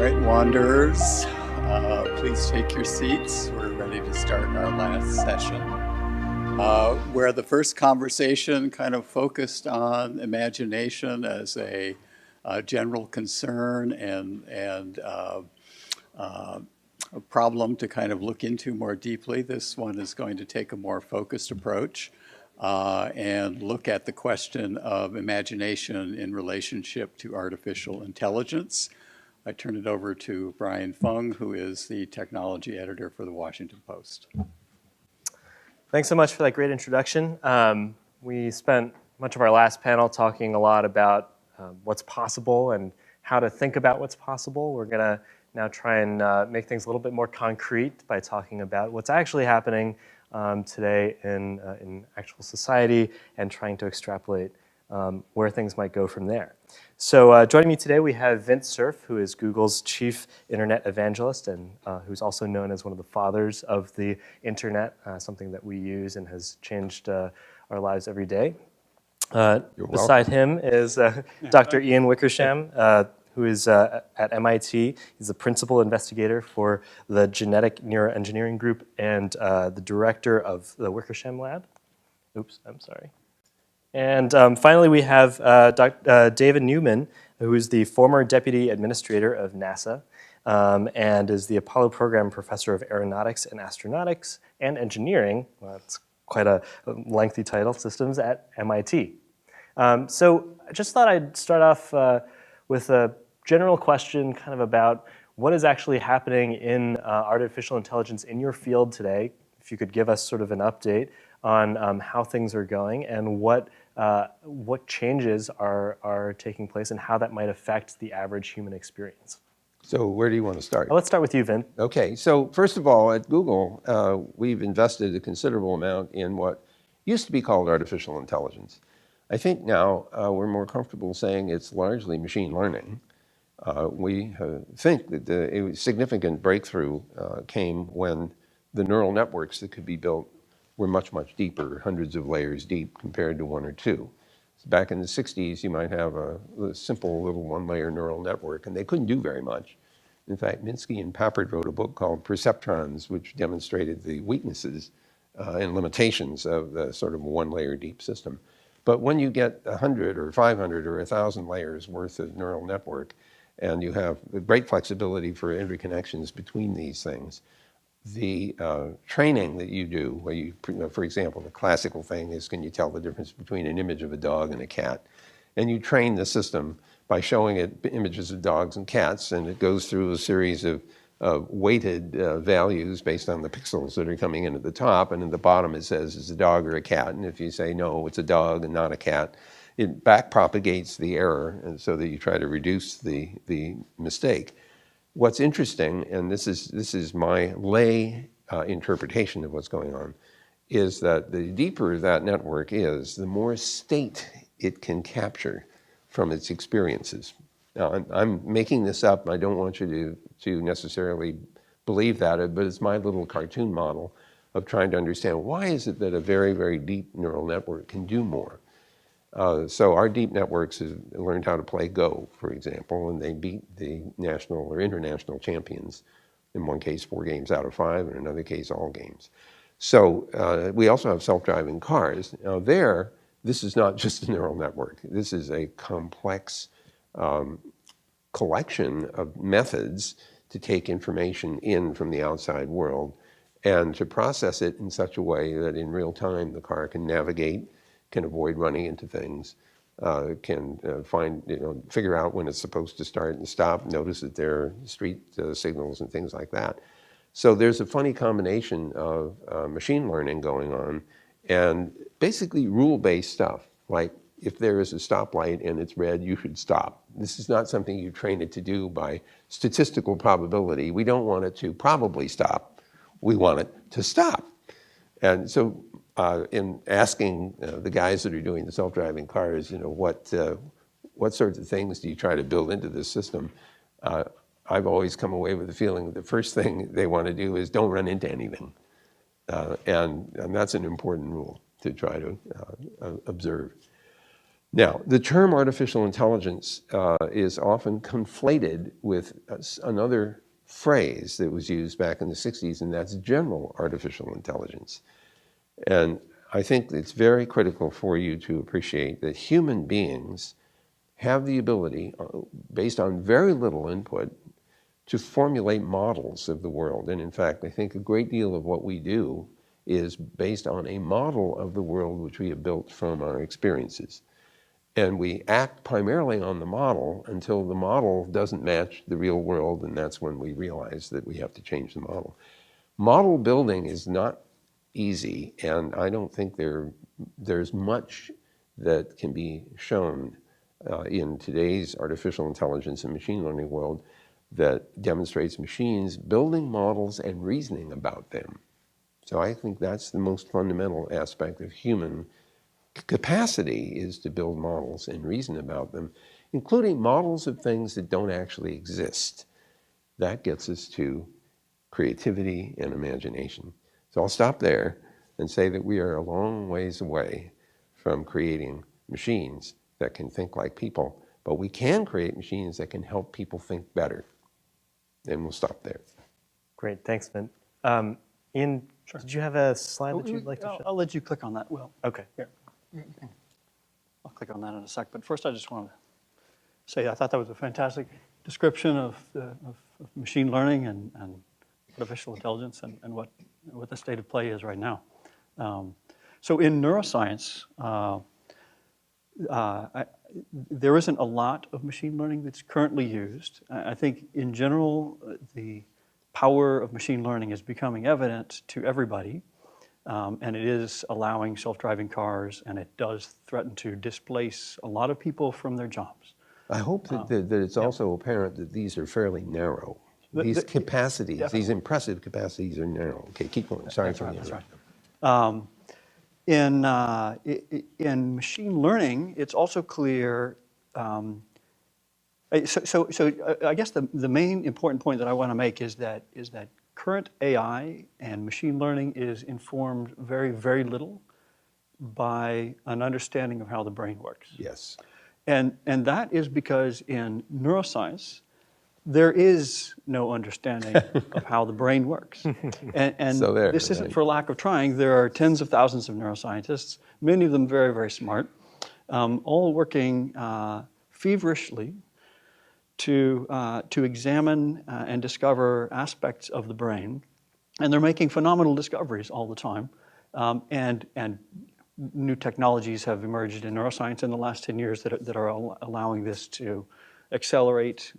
right, Wanderers, please take your seats. We're ready to start our last session, where the first conversation kind of focused on imagination as a general concern and a problem to kind of look into more deeply. This one is going to take a more focused approach and look at the question of imagination in relationship to artificial intelligence. I turn it over to Brian Fung, who is the technology editor for the Washington Post. Thanks so much for that great introduction. We spent much of our last panel talking a lot about what's possible and how to think about what's possible. We're going to now try and make things a little bit more concrete by talking about what's actually happening today in actual society and trying to extrapolate where things might go from there. So joining me today, we have Vint Cerf, who is Google's chief internet evangelist and who's also known as one of the fathers of the internet, something that we use and has changed our lives every day. Beside him is Dr. Ian Wickersham, who is at MIT. He's the principal investigator for the Genetic Neuroengineering Group and the director of the Wickersham Lab. Oops, I'm sorry. And finally, we have David Newman, who is the former deputy administrator of NASA and is the Apollo Program professor of aeronautics and astronautics and engineering. Well, that's quite a lengthy title, systems at MIT. So I just thought I'd start off with a general question kind of about what is actually happening in artificial intelligence in your field today. If you could give us sort of an update on how things are going and what changes are taking place and how that might affect the average human experience. So where do you want to start? Let's start with you, Vint. Okay, so first of all, at Google, we've invested a considerable amount in what used to be called artificial intelligence. I think now we're more comfortable saying it's largely machine learning. We think that a significant breakthrough came when the neural networks that could be built were much, much deeper, hundreds of layers deep compared to one or two. So back in the 60s, you might have a simple little one-layer neural network, and they couldn't do very much. In fact, Minsky and Papert wrote a book called Perceptrons, which demonstrated the weaknesses and limitations of the sort of one-layer deep system. But when you get 100 or 500 or 1,000 layers worth of neural network, and you have great flexibility for interconnections between these things, the training that you do, where you, for example, the classical thing is, can you tell the difference between an image of a dog and a cat? And you train the system by showing it images of dogs and cats, and it goes through a series of weighted values based on the pixels that are coming in at the top, and at the bottom it says, is it a dog or a cat? And if you say, no, it's a dog and not a cat, it backpropagates the error, and so that you try to reduce the mistake. What's interesting, and this is my lay interpretation of what's going on, is that the deeper that network is, the more state it can capture from its experiences. Now, I'm making this up. I don't want you to necessarily believe that, but it's my little cartoon model of trying to understand why is it that a very, very deep neural network can do more. So our deep networks have learned how to play Go, for example, and they beat the national or international champions. In one case, 4 games out of 5, in another case, all games. So we also have self-driving cars. Now this is not just a neural network. This is a complex collection of methods to take information in from the outside world and to process it in such a way that in real time the car can navigate, can avoid running into things, can figure out when it's supposed to start and stop, notice that there are street signals and things like that. So there's a funny combination of machine learning going on and basically rule-based stuff, like if there is a stoplight and it's red, you should stop. This is not something you train it to do by statistical probability. We don't want it to probably stop. We want it to stop. And so in asking the guys that are doing the self-driving cars, what sorts of things do you try to build into this system? I've always come away with the feeling that the first thing they want to do is don't run into anything. And that's an important rule to try to observe. Now, the term artificial intelligence is often conflated with another phrase that was used back in the 60s, and that's general artificial intelligence. And I think it's very critical for you to appreciate that human beings have the ability, based on very little input, to formulate models of the world. And in fact, I think a great deal of what we do is based on a model of the world which we have built from our experiences. And we act primarily on the model until the model doesn't match the real world, and that's when we realize that we have to change the model. Model building is not easy, and I don't think there's much that can be shown in today's artificial intelligence and machine learning world that demonstrates machines building models and reasoning about them. So I think that's the most fundamental aspect of human capacity, is to build models and reason about them, including models of things that don't actually exist. That gets us to creativity and imagination. So I'll stop there and say that we are a long ways away from creating machines that can think like people, but we can create machines that can help people think better. And we'll stop there. Great, thanks, Vint. Ian, did you have a slide that you'd like to show? I'll let you click on that, Will. Okay. Here. I'll click on that in a sec, but first I just want to say I thought that was a fantastic description of machine learning and artificial intelligence and what the state of play is right now. So in neuroscience, there isn't a lot of machine learning that's currently used. I think in general, the power of machine learning is becoming evident to everybody, and it is allowing self-driving cars, and it does threaten to displace a lot of people from their jobs. I hope that it's also apparent that these are fairly narrow. These capacities, definitely. these impressive capacities are narrow. Okay, keep going. Sorry for the That's right. In machine learning, it's also clear. So I guess the main important point that I want to make is that current AI and machine learning is informed very, very little by an understanding of how the brain works. Yes. And that is because in neuroscience, there is no understanding of how the brain works. And So this isn't for lack of trying. There are tens of thousands of neuroscientists, many of them very, very smart, all working feverishly to examine and discover aspects of the brain. And they're making phenomenal discoveries all the time. And new technologies have emerged in neuroscience in the last 10 years that are allowing this to accelerate,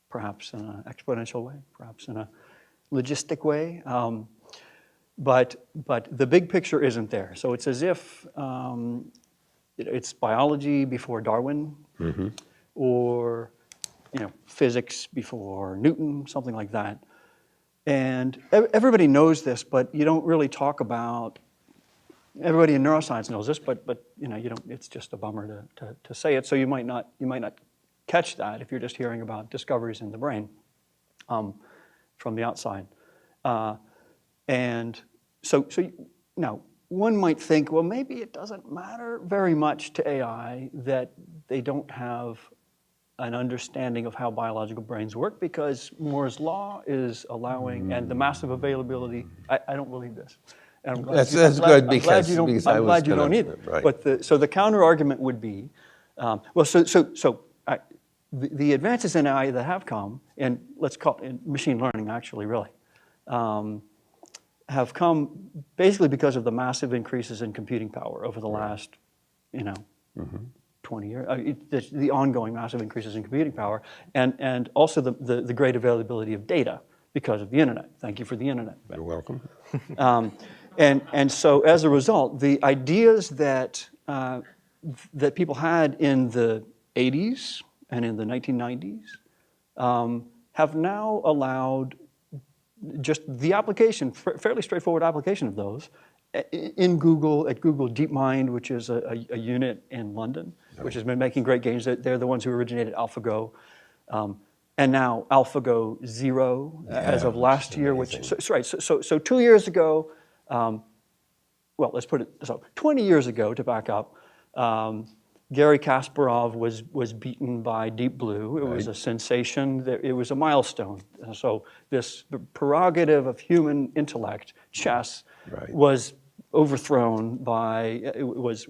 perhaps in an exponential way, perhaps in a logistic way. But the big picture isn't there. So it's as if it's biology before Darwin, or physics before Newton, something like that. And everybody knows this, but you don't really talk about. Everybody in neuroscience knows this, but you don't. It's just a bummer to say it. So you might not catch that if you're just hearing about discoveries in the brain from the outside. And so now one might think, well, maybe it doesn't matter very much to AI that they don't have an understanding of how biological brains work, because Moore's law is allowing, and the massive availability. I don't believe this. And I'm glad That's good because I'm glad you don't either. Right. But so the counter argument would be, the advances in AI that have come, and let's call it in machine learning, actually, really, have come basically because of the massive increases in computing power over the last, 20 years. The ongoing massive increases in computing power, and also the great availability of data because of the internet. Thank you for the internet. You're welcome. And so as a result, the ideas that people had in the 80s and in the 1990s have now allowed just the application, fairly straightforward application of those, in Google, at Google DeepMind, which is a unit in London, which has been making great gains. They're the ones who originated AlphaGo. And now AlphaGo Zero as of last year, which, so 2 years ago, let's put it so, 20 years ago, to back up, Garry Kasparov was beaten by Deep Blue. It was a sensation. It was a milestone. So the prerogative of human intellect, chess, was overthrown by, it was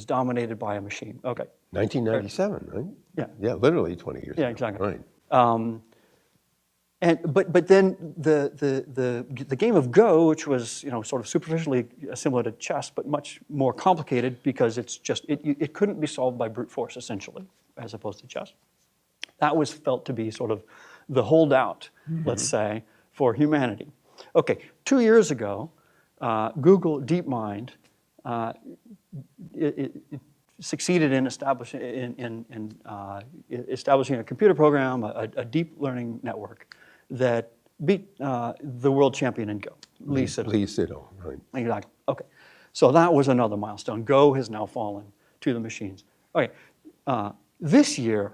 dominated by a machine. Okay. 1997, right? Yeah. Yeah, literally 20 years ago. Yeah, exactly. Right. But then the game of Go, which was sort of superficially similar to chess, but much more complicated because it couldn't be solved by brute force essentially, as opposed to chess. That was felt to be sort of the holdout, let's say, for humanity. Okay, 2 years ago, Google DeepMind it succeeded in establishing a computer program, a deep learning network that beat the world champion in Go, Lee Sedol. Lee Sedol, right. Exactly. Okay. So that was another milestone. Go has now fallen to the machines. Okay. This year,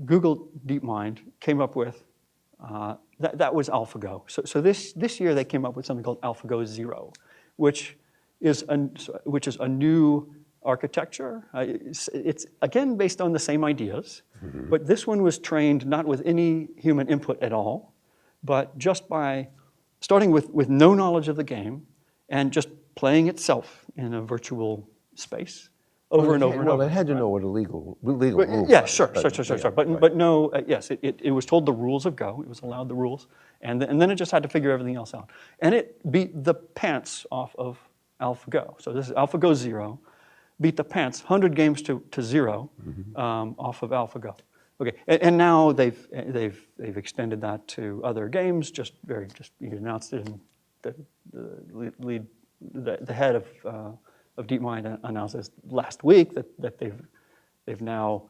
Google DeepMind came up with that was AlphaGo. So this year they came up with something called AlphaGo Zero, which is a new architecture. It's again based on the same ideas, but this one was trained not with any human input at all, but just by starting with no knowledge of the game and just playing itself in a virtual space over and over and over. Well, it had to know what a legal move Yeah, was, sure. But no, yes, it was told the rules of Go. It was allowed the rules, and then it just had to figure everything else out. And it beat the pants off of AlphaGo. So this is AlphaGo Zero, beat the pants 100 games to 0 off of AlphaGo. Okay, and now they've extended that to other games. You announced it, and the head of DeepMind announced this last week that they've now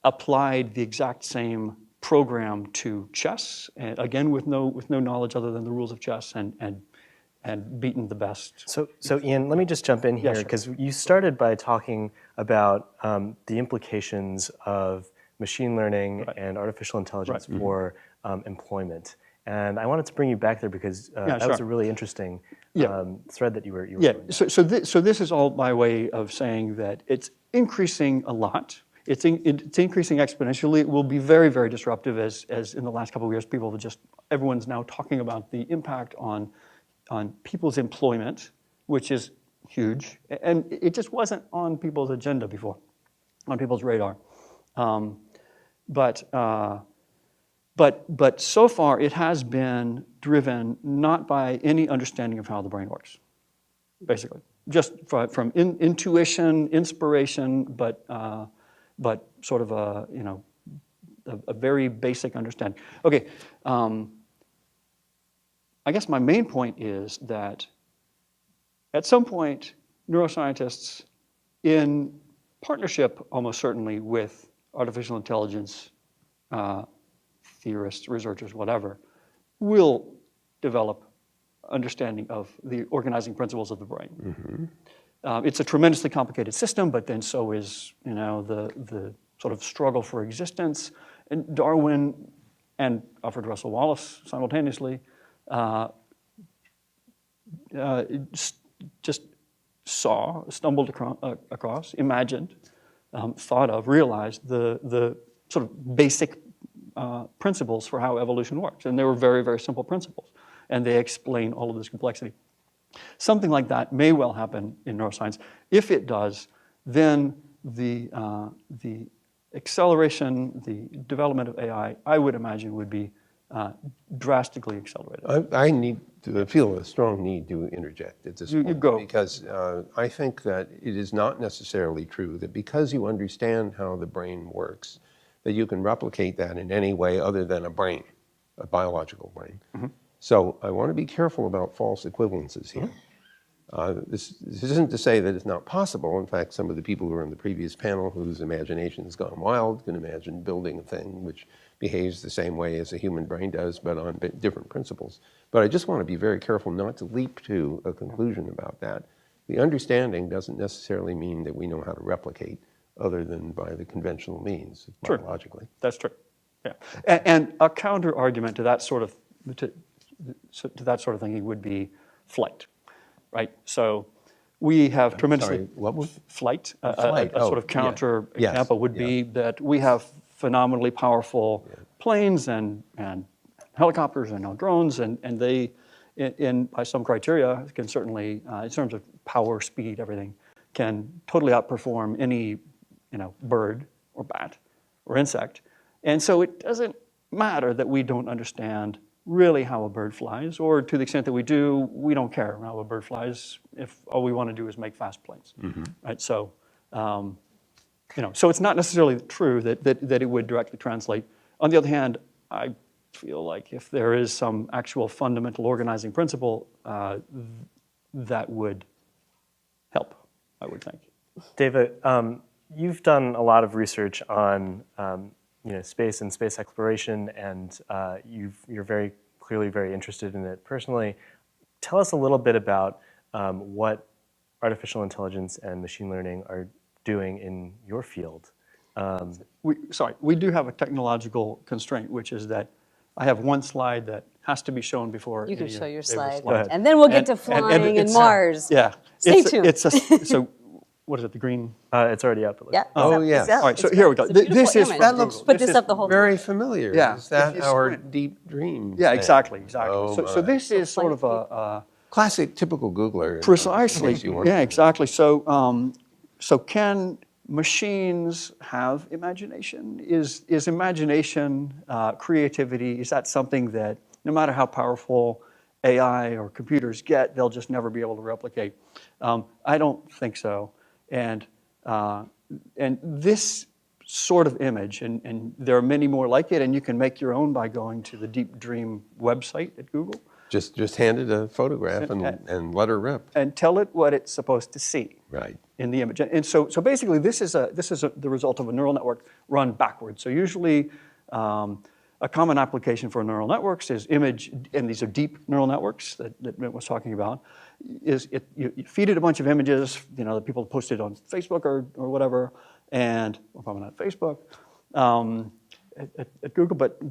applied the exact same program to chess, and again with no knowledge other than the rules of chess, and beaten the best. So Ian, let me just jump in here, because you started by talking about the implications of machine learning and artificial intelligence for employment. And I wanted to bring you back there because that was a really interesting thread that you were going down. So this is all by way of saying that it's increasing a lot. It's increasing exponentially. It will be very, very disruptive, as in the last couple of years, everyone's now talking about the impact on people's employment, which is huge. And it just wasn't on people's agenda before, on people's radar. But so far, it has been driven not by any understanding of how the brain works, basically. Just from intuition, inspiration, but sort of a very basic understanding. Okay, I guess my main point is that at some point, neuroscientists, in partnership almost certainly with artificial intelligence theorists, researchers, whatever, will develop understanding of the organizing principles of the brain. It's a tremendously complicated system, but then so is the sort of struggle for existence. And Darwin and Alfred Russel Wallace simultaneously just stumbled across, imagined, thought of, realized the sort of basic principles for how evolution works. And they were very, very simple principles. And they explain all of this complexity. Something like that may well happen in neuroscience. If it does, then the acceleration, the development of AI, I would imagine, would be drastically accelerated. I feel a strong need to interject at this point. You go. Because I think that it is not necessarily true that because you understand how the brain works, that you can replicate that in any way other than a brain, a biological brain. So I want to be careful about false equivalences here. This isn't to say that it's not possible. In fact, some of the people who were in the previous panel whose imagination has gone wild can imagine building a thing which behaves the same way as a human brain does, but on different principles. But I just want to be very careful not to leap to a conclusion about that. The understanding doesn't necessarily mean that we know how to replicate other than by the conventional means, biologically. That's true. Yeah, and a counter argument to that sort of thinking would be flight, right? So we have tremendously Sorry, what was? flight. Flight, A sort of yeah. counter Yes, example would be that we have phenomenally powerful planes and helicopters and now drones, and they, by some criteria, can certainly, in terms of power, speed, everything, can totally outperform any bird or bat or insect. And so it doesn't matter that we don't understand really how a bird flies, or to the extent that we do, we don't care how a bird flies if all we want to do is make fast planes, right? So, so it's not necessarily true that it would directly translate. On the other hand, I feel like if there is some actual fundamental organizing principle, that would help, I would think. David, you've done a lot of research on space and space exploration, and you're very clearly very interested in it personally. Tell us a little bit about what artificial intelligence and machine learning are doing in your field. We do have a technological constraint, which is that I have one slide that has to be shown before. You can show your slide, Go ahead. and then we'll get to flying and it's- Mars. Yeah. Stay tuned. So, what is it, the green? It's already up. Yeah. Oh, it's yes. up. All right, so It's here we go. it's a beautiful This is image. from That looks- Put This this is up the whole Very familiar. Yeah. Is that If you our squint. deep dream? Yeah, thing? exactly. Oh, so my. this is sort of a Classic, typical Googler. precisely. Makes you wonder. Yeah, exactly. So, so can machines have imagination? Is imagination, creativity, is that something that no matter how powerful AI or computers get, they'll just never be able to replicate? I don't think so. And this sort of image, and there are many more like it, and you can make your own by going to the Deep Dream website at Google Just hand it a photograph and let her rip. and tell it what it's supposed to see. Right. In the image. And so basically this is the result of a neural network run backwards. So usually a common application for neural networks is image, and these are deep neural networks that Mitt was talking about, is you feed it a bunch of images, that people posted on Facebook or whatever, or probably not Facebook, at Google, but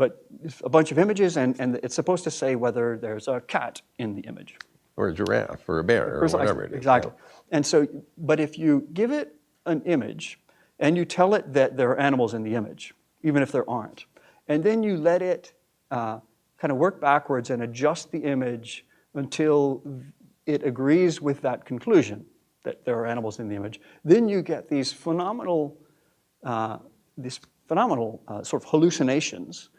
a bunch of images, and it's supposed to say whether there's a cat in the image. Or a giraffe, or a bear, or Precisely, whatever it is. exactly. And so, but if you give it an image and you tell it that there are animals in the image, even if there aren't, and then you let it kind of work backwards and adjust the image until it agrees with that conclusion that there are animals in the image, then you get these phenomenal sort of hallucinations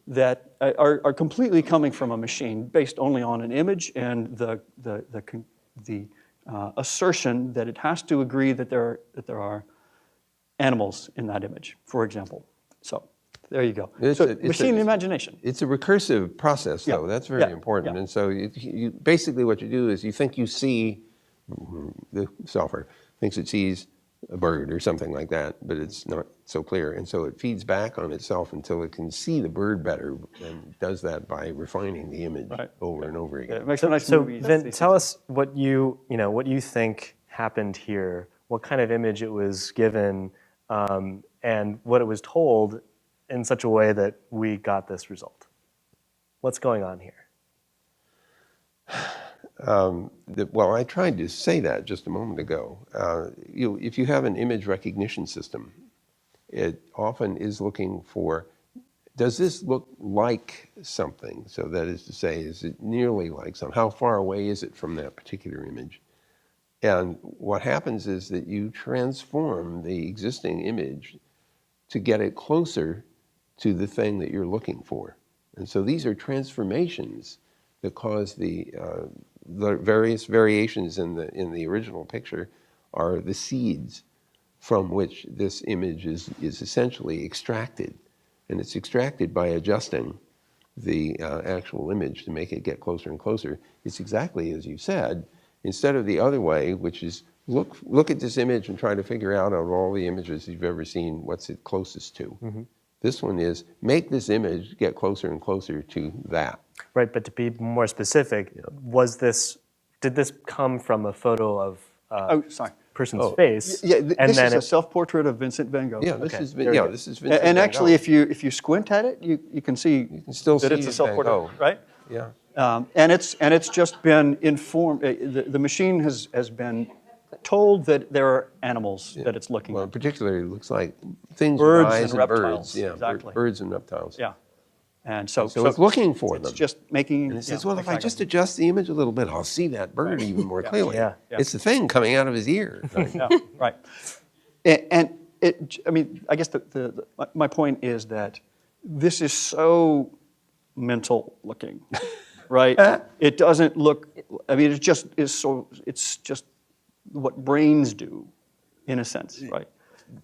that are completely coming from a machine based only on an image and the assertion that it has to agree that there are animals in that image, for example. So there you go. Machine imagination. It's a recursive process, though. Yeah. That's very Yeah. important. Yeah. And so you basically what you do is you think you see, the software thinks it sees a bird or something like that, but it's not so clear. And so it feeds back on itself until it can see the bird better, and does that by refining the image over and over again. It makes a nice So movie. Vin, tell us what you think happened here, what kind of image it was given, and what it was told in such a way that we got this result. What's going on here? Well, I tried to say that just a moment ago. If you have an image recognition system, it often is looking for, does this look like something? So that is to say, is it nearly like something? How far away is it from that particular image? And what happens is that you transform the existing image to get it closer to the thing that you're looking for. And so these are transformations that cause the various variations in the original picture are the seeds from which this image is essentially extracted. And it's extracted by adjusting the actual image to make it get closer and closer. It's exactly as you said, instead of the other way, which is look at this image and try to figure out of all the images you've ever seen, what's it closest to. Mm-hmm. This one is make this image get closer and closer to that. Right, but to be more specific, did this come from a photo of person's face? Yeah, and this then is a self-portrait of Vincent van Gogh. Yeah, this Okay, is very good. this is Vincent And van actually, Gogh. if you squint at it, you can see still that see it's a Van self-portrait, Gogh. right? Yeah. And it's just been informed. The machine has been told that there are animals that it's looking Well, at. particularly, it looks like things Birds rise and and reptiles, birds. Yeah, exactly. birds and reptiles. Yeah. And so So it's looking for it's them. just making. And it says, yeah, well, if I exactly. just adjust the image a little bit, I'll see that bird even more clearly. Yeah. It's the thing coming out of his ear. Yeah, right. And it, I mean, I guess my point is that this is so mental looking, right? It doesn't look, I mean, it just is so, it's just what brains do, in a sense, right?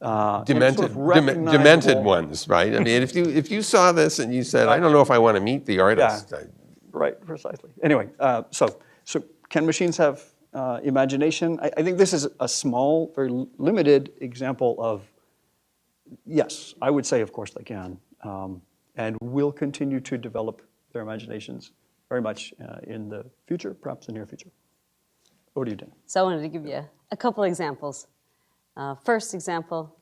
And it's sort of recognizable. Demented ones, right? I mean, if you saw this and you said, I don't know if I want to meet the artist. Yeah. Right, precisely. Anyway, so can machines have imagination? I think this is a small, very limited example of, yes, I would say, of course, they can, and will continue to develop their imaginations very much in the future, perhaps the near future. Over to you, Dan. So I wanted to give you a couple examples. First example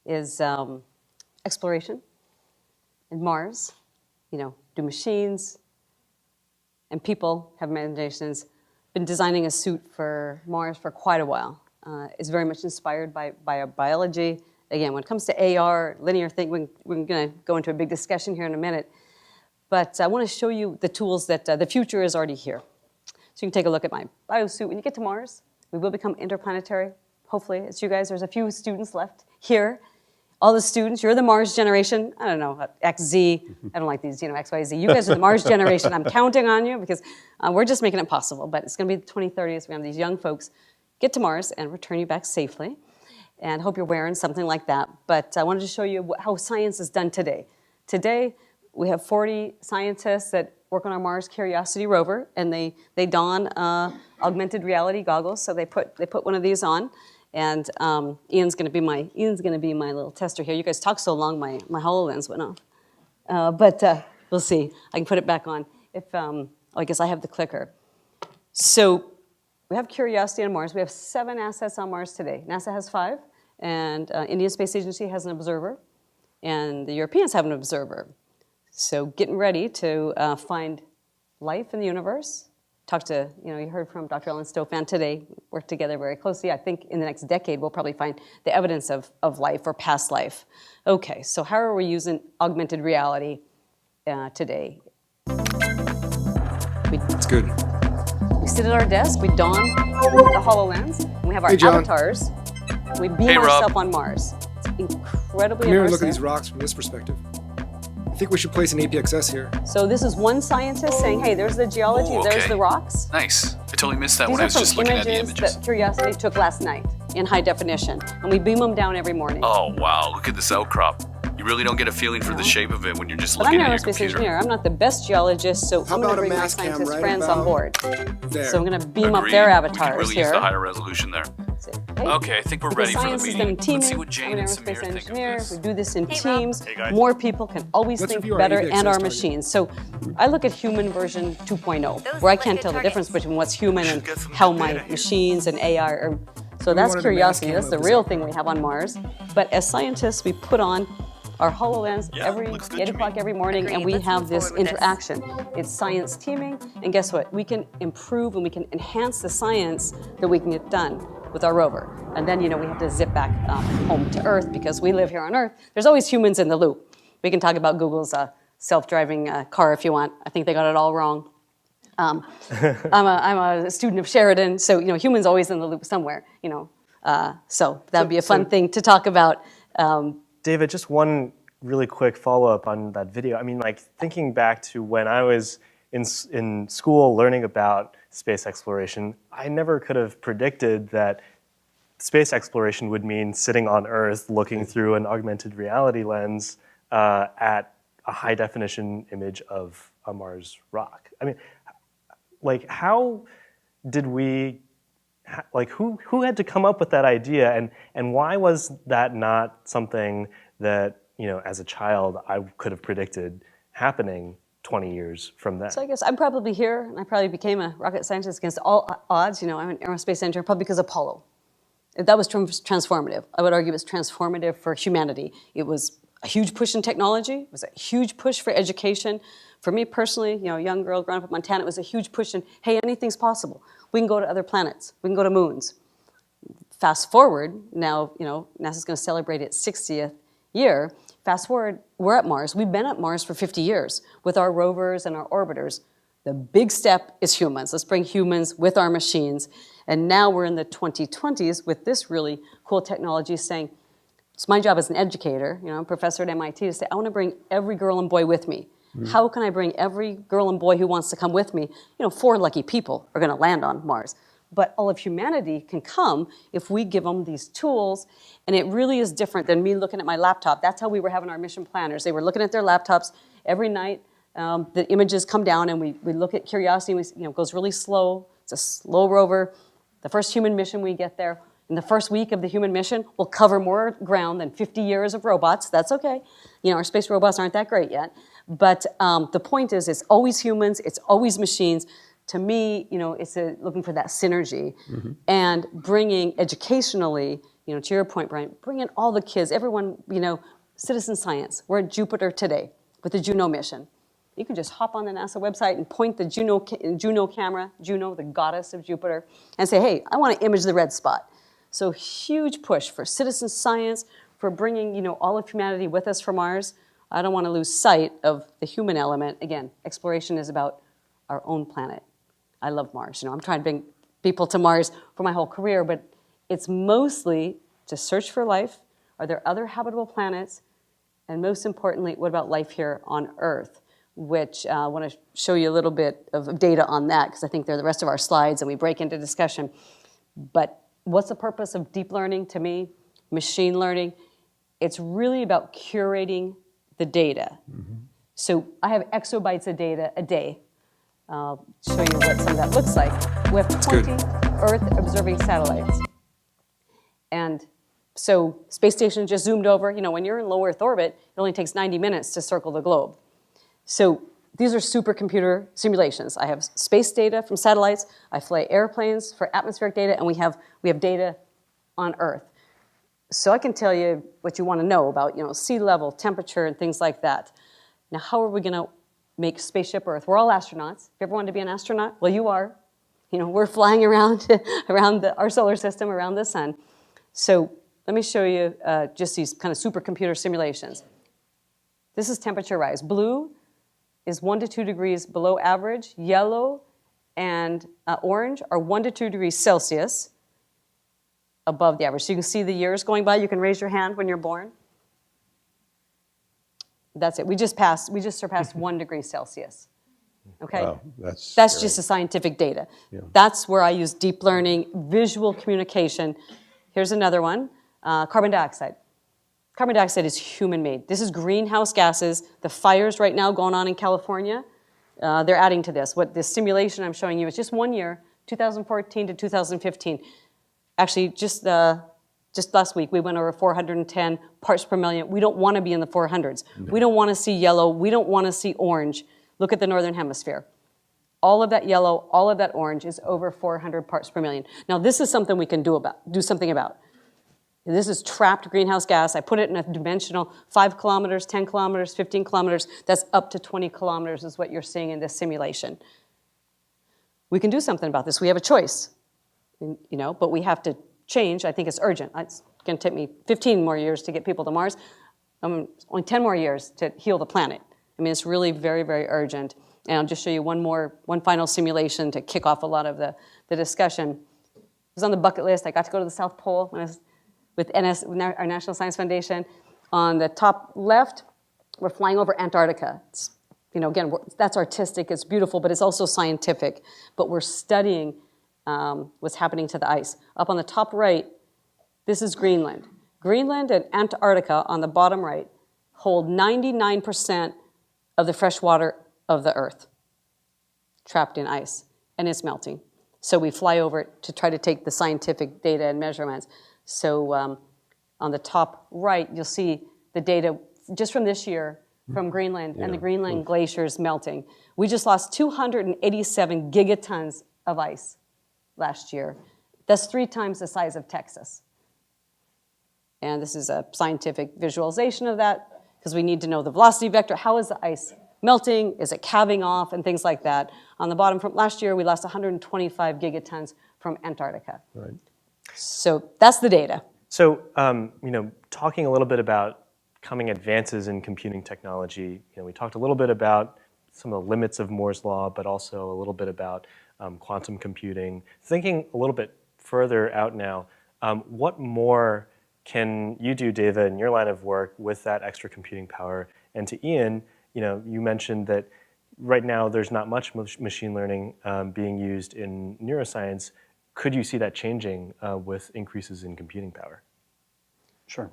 is exploration in Mars. You know, do machines and people have imaginations? Been designing a suit for Mars for quite a while. It's very much inspired by biology. Again, when it comes to AR, linear thinking, we're going to go into a big discussion here in a minute. But I want to show you the tools that the future is already here. So you can take a look at my biosuit. When you get to Mars, we will become interplanetary. Hopefully, it's you guys. There's a few students left here. All the students, you're the Mars generation. I don't know, XZ. I don't like these, X, Y, Z. You guys are the Mars generation. I'm counting on you because we're just making it possible. But it's going to be the 2030s. We have these young folks get to Mars and return you back safely. And I hope you're wearing something like that. But I wanted to show you how science is done today. Today, we have 40 scientists that work on our Mars Curiosity rover, and they don augmented reality goggles. So they put one of these on. And Ian's going to be my little tester here. You guys talk so long, my HoloLens went off. But we'll see. I can put it back on. I guess I have the clicker. So we have Curiosity on Mars. We have 7 assets on Mars today. NASA has 5, and Indian Space Agency has an observer, and the Europeans have an observer. So getting ready to find life in the universe. Talked to, you heard from Dr. Ellen Stofan today, worked together very closely. I think in the next decade, we'll probably find the evidence of life or past life. Okay, so how are we using augmented reality today? That's good. We sit at our desk, we don the HoloLens, and we have our avatars. We beam ourselves on Mars. It's incredibly Come here and immersive. look at these rocks from this perspective. I think we should place an APXS here. So this is one scientist saying, hey, there's the geology, Ooh, okay. there's the rocks. Nice. I totally missed that These when are I was just from looking at the images. that Curiosity took last night in high definition. And we beam them down every morning. Oh, wow. Look at this outcrop. You really don't get a feeling for the shape of it when you're just But I'm looking an at your aerospace computer. engineer. I'm not the best geologist, so How I'm going to about a bring my mass cam scientist right friends about on board. there? So I'm going to beam up Agreed. their We avatars could really here. use the higher resolution there. Hey, Okay, I think we're because ready for the science is meeting. done teaming. Let's see what I'm Jane an and Samir aerospace think of engineer. this. We do this in Hey, Rob. teams. Hey, guys. More people can always Let's think review our better APXS and our target. machines. So I look at human version 2.0, Those where I look can't good tell the targets. difference between what's human and get some how good my data here. machines and AI are. So that's wanted a mass Curiosity. cam That's the of real this. thing we have on Mars. But as scientists, we put on our HoloLens Yeah, every looks good 8 to me. o'clock every morning, and Agreed. we Let's have move this forward with this. interaction. It's science teaming, and guess what? We can improve and we can enhance the science that we can get done with our rover. And then, we have to zip back home to Earth because we live here on Earth. There's always humans in the loop. We can talk about Google's self-driving car if you want. I think they got it all wrong. I'm a student of Sheridan, so humans always in the loop somewhere. So that'd be a fun thing to talk about. David, just one really quick follow-up on that video. I mean, thinking back to when I was in school learning about space exploration, I never could have predicted that space exploration would mean sitting on Earth looking through an augmented reality lens at a high-definition image of a Mars rock. I mean, how did we... who had to come up with that idea, and why was that not something that, as a child, I could have predicted happening 20 years from then? So I guess I'm probably here, and I probably became a rocket scientist against all odds. I'm an aerospace engineer, probably because of Apollo. That was transformative. I would argue it was transformative for humanity. It was a huge push in technology. It was a huge push for education. For me personally, young girl growing up in Montana, it was a huge push in, hey, anything's possible. We can go to other planets. We can go to moons. Fast forward, now, NASA's going to celebrate its 60th year. Fast forward, we're at Mars. We've been at Mars for 50 years with our rovers and our orbiters. The big step is humans. Let's bring humans with our machines. And now we're in the 2020s with this really cool technology saying, it's my job as an educator, I'm a professor at MIT, to say, I want to bring every girl and boy with me. How can I bring every girl and boy who wants to come with me? 4 lucky people are going to land on Mars. But all of humanity can come if we give them these tools. And it really is different than me looking at my laptop. That's how we were having our mission planners. They were looking at their laptops every night. The images come down, and we look at Curiosity. And it goes really slow. It's a slow rover. The first human mission we get there, in the first week of the human mission, we'll cover more ground than 50 years of robots. That's okay. Our space robots aren't that great yet. But the point is, it's always humans. It's always machines. To me, it's looking for that synergy and bringing educationally, to your point, Brian, bringing all the kids, everyone, citizen science. We're at Jupiter today with the Juno mission. You can just hop on the NASA website and point the Juno camera, Juno, the goddess of Jupiter, and say, hey, I want to image the red spot. So huge push for citizen science, for bringing, all of humanity with us from Mars. I don't want to lose sight of the human element. Again, exploration is about our own planet. I love Mars. I'm trying to bring people to Mars for my whole career, but it's mostly to search for life. Are there other habitable planets? And most importantly, what about life here on Earth? Which I want to show you a little bit of data on that, because I think they're the rest of our slides and we break into discussion. But what's the purpose of deep learning to me? Machine learning. It's really about curating the data. So I have exabytes of data a day. I'll show you what some of that looks like. We have 20 Earth-observing satellites. And so space station just zoomed over. When you're in low Earth orbit, it only takes 90 minutes to circle the globe. So these are supercomputer simulations. I have space data from satellites. I fly airplanes for atmospheric data, and we have data on Earth. So I can tell you what you want to know about, sea level, temperature, and things like that. Now, how are we going to make Spaceship Earth? We're all astronauts. If you ever wanted to be an astronaut, well, you are. We're flying around our solar system, around the sun. So let me show you just these kind of supercomputer simulations. This is temperature rise. Blue is 1 to 2 degrees below average. Yellow and orange are 1 to 2 degrees Celsius above the average. So you can see the years going by. You can raise your hand when you're born. That's it. We just surpassed 1 degree Celsius. Okay? Wow, that's scary. just the scientific data. Yeah. That's where I use deep learning, visual communication. Here's another one, carbon dioxide. Carbon dioxide is human-made. This is greenhouse gases. The fires right now going on in California, they're adding to this. What this simulation I'm showing you is just 1 year, 2014 to 2015. Actually, just last week, we went over 410 parts per million. We don't want to be in the 400s. No. We don't want to see yellow. We don't want to see orange. Look at the Northern Hemisphere. All of that yellow, all of that orange is over 400 parts per million. Now, this is something we can do something about. This is trapped greenhouse gas. I put it in a dimensional 5 kilometers, 10 kilometers, 15 kilometers. That's up to 20 kilometers is what you're seeing in this simulation. We can do something about this. We have a choice, but we have to change. I think it's urgent. It's going to take me 15 more years to get people to Mars. Only 10 more years to heal the planet. It's really very, very urgent. And I'll just show you one final simulation to kick off a lot of the discussion. It was on the bucket list. I got to go to the South Pole when I was with our National Science Foundation. On the top left, we're flying over Antarctica. It's, again, that's artistic, it's beautiful, but it's also scientific. But we're studying what's happening to the ice. Up on the top right, this is Greenland. Greenland and Antarctica on the bottom right hold 99% of the fresh water of the Earth trapped in ice, and it's melting. So we fly over it to try to take the scientific data and measurements. So on the top right, you'll see the data just from this year from Greenland and the Greenland glaciers melting. We just lost 287 gigatons of ice last year. That's 3 times the size of Texas. And this is a scientific visualization of that because we need to know the velocity vector. How is the ice melting? Is it calving off? And things like that. On the bottom from last year, we lost 125 gigatons from Antarctica. Right. So that's the data. So, talking a little bit about coming advances in computing technology, we talked a little bit about some of the limits of Moore's law, but also a little bit about quantum computing. Thinking a little bit further out now, what more can you do, Deva, in your line of work with that extra computing power? And to Ian, you mentioned that right now there's not much machine learning being used in neuroscience. Could you see that changing with increases in computing power? Sure.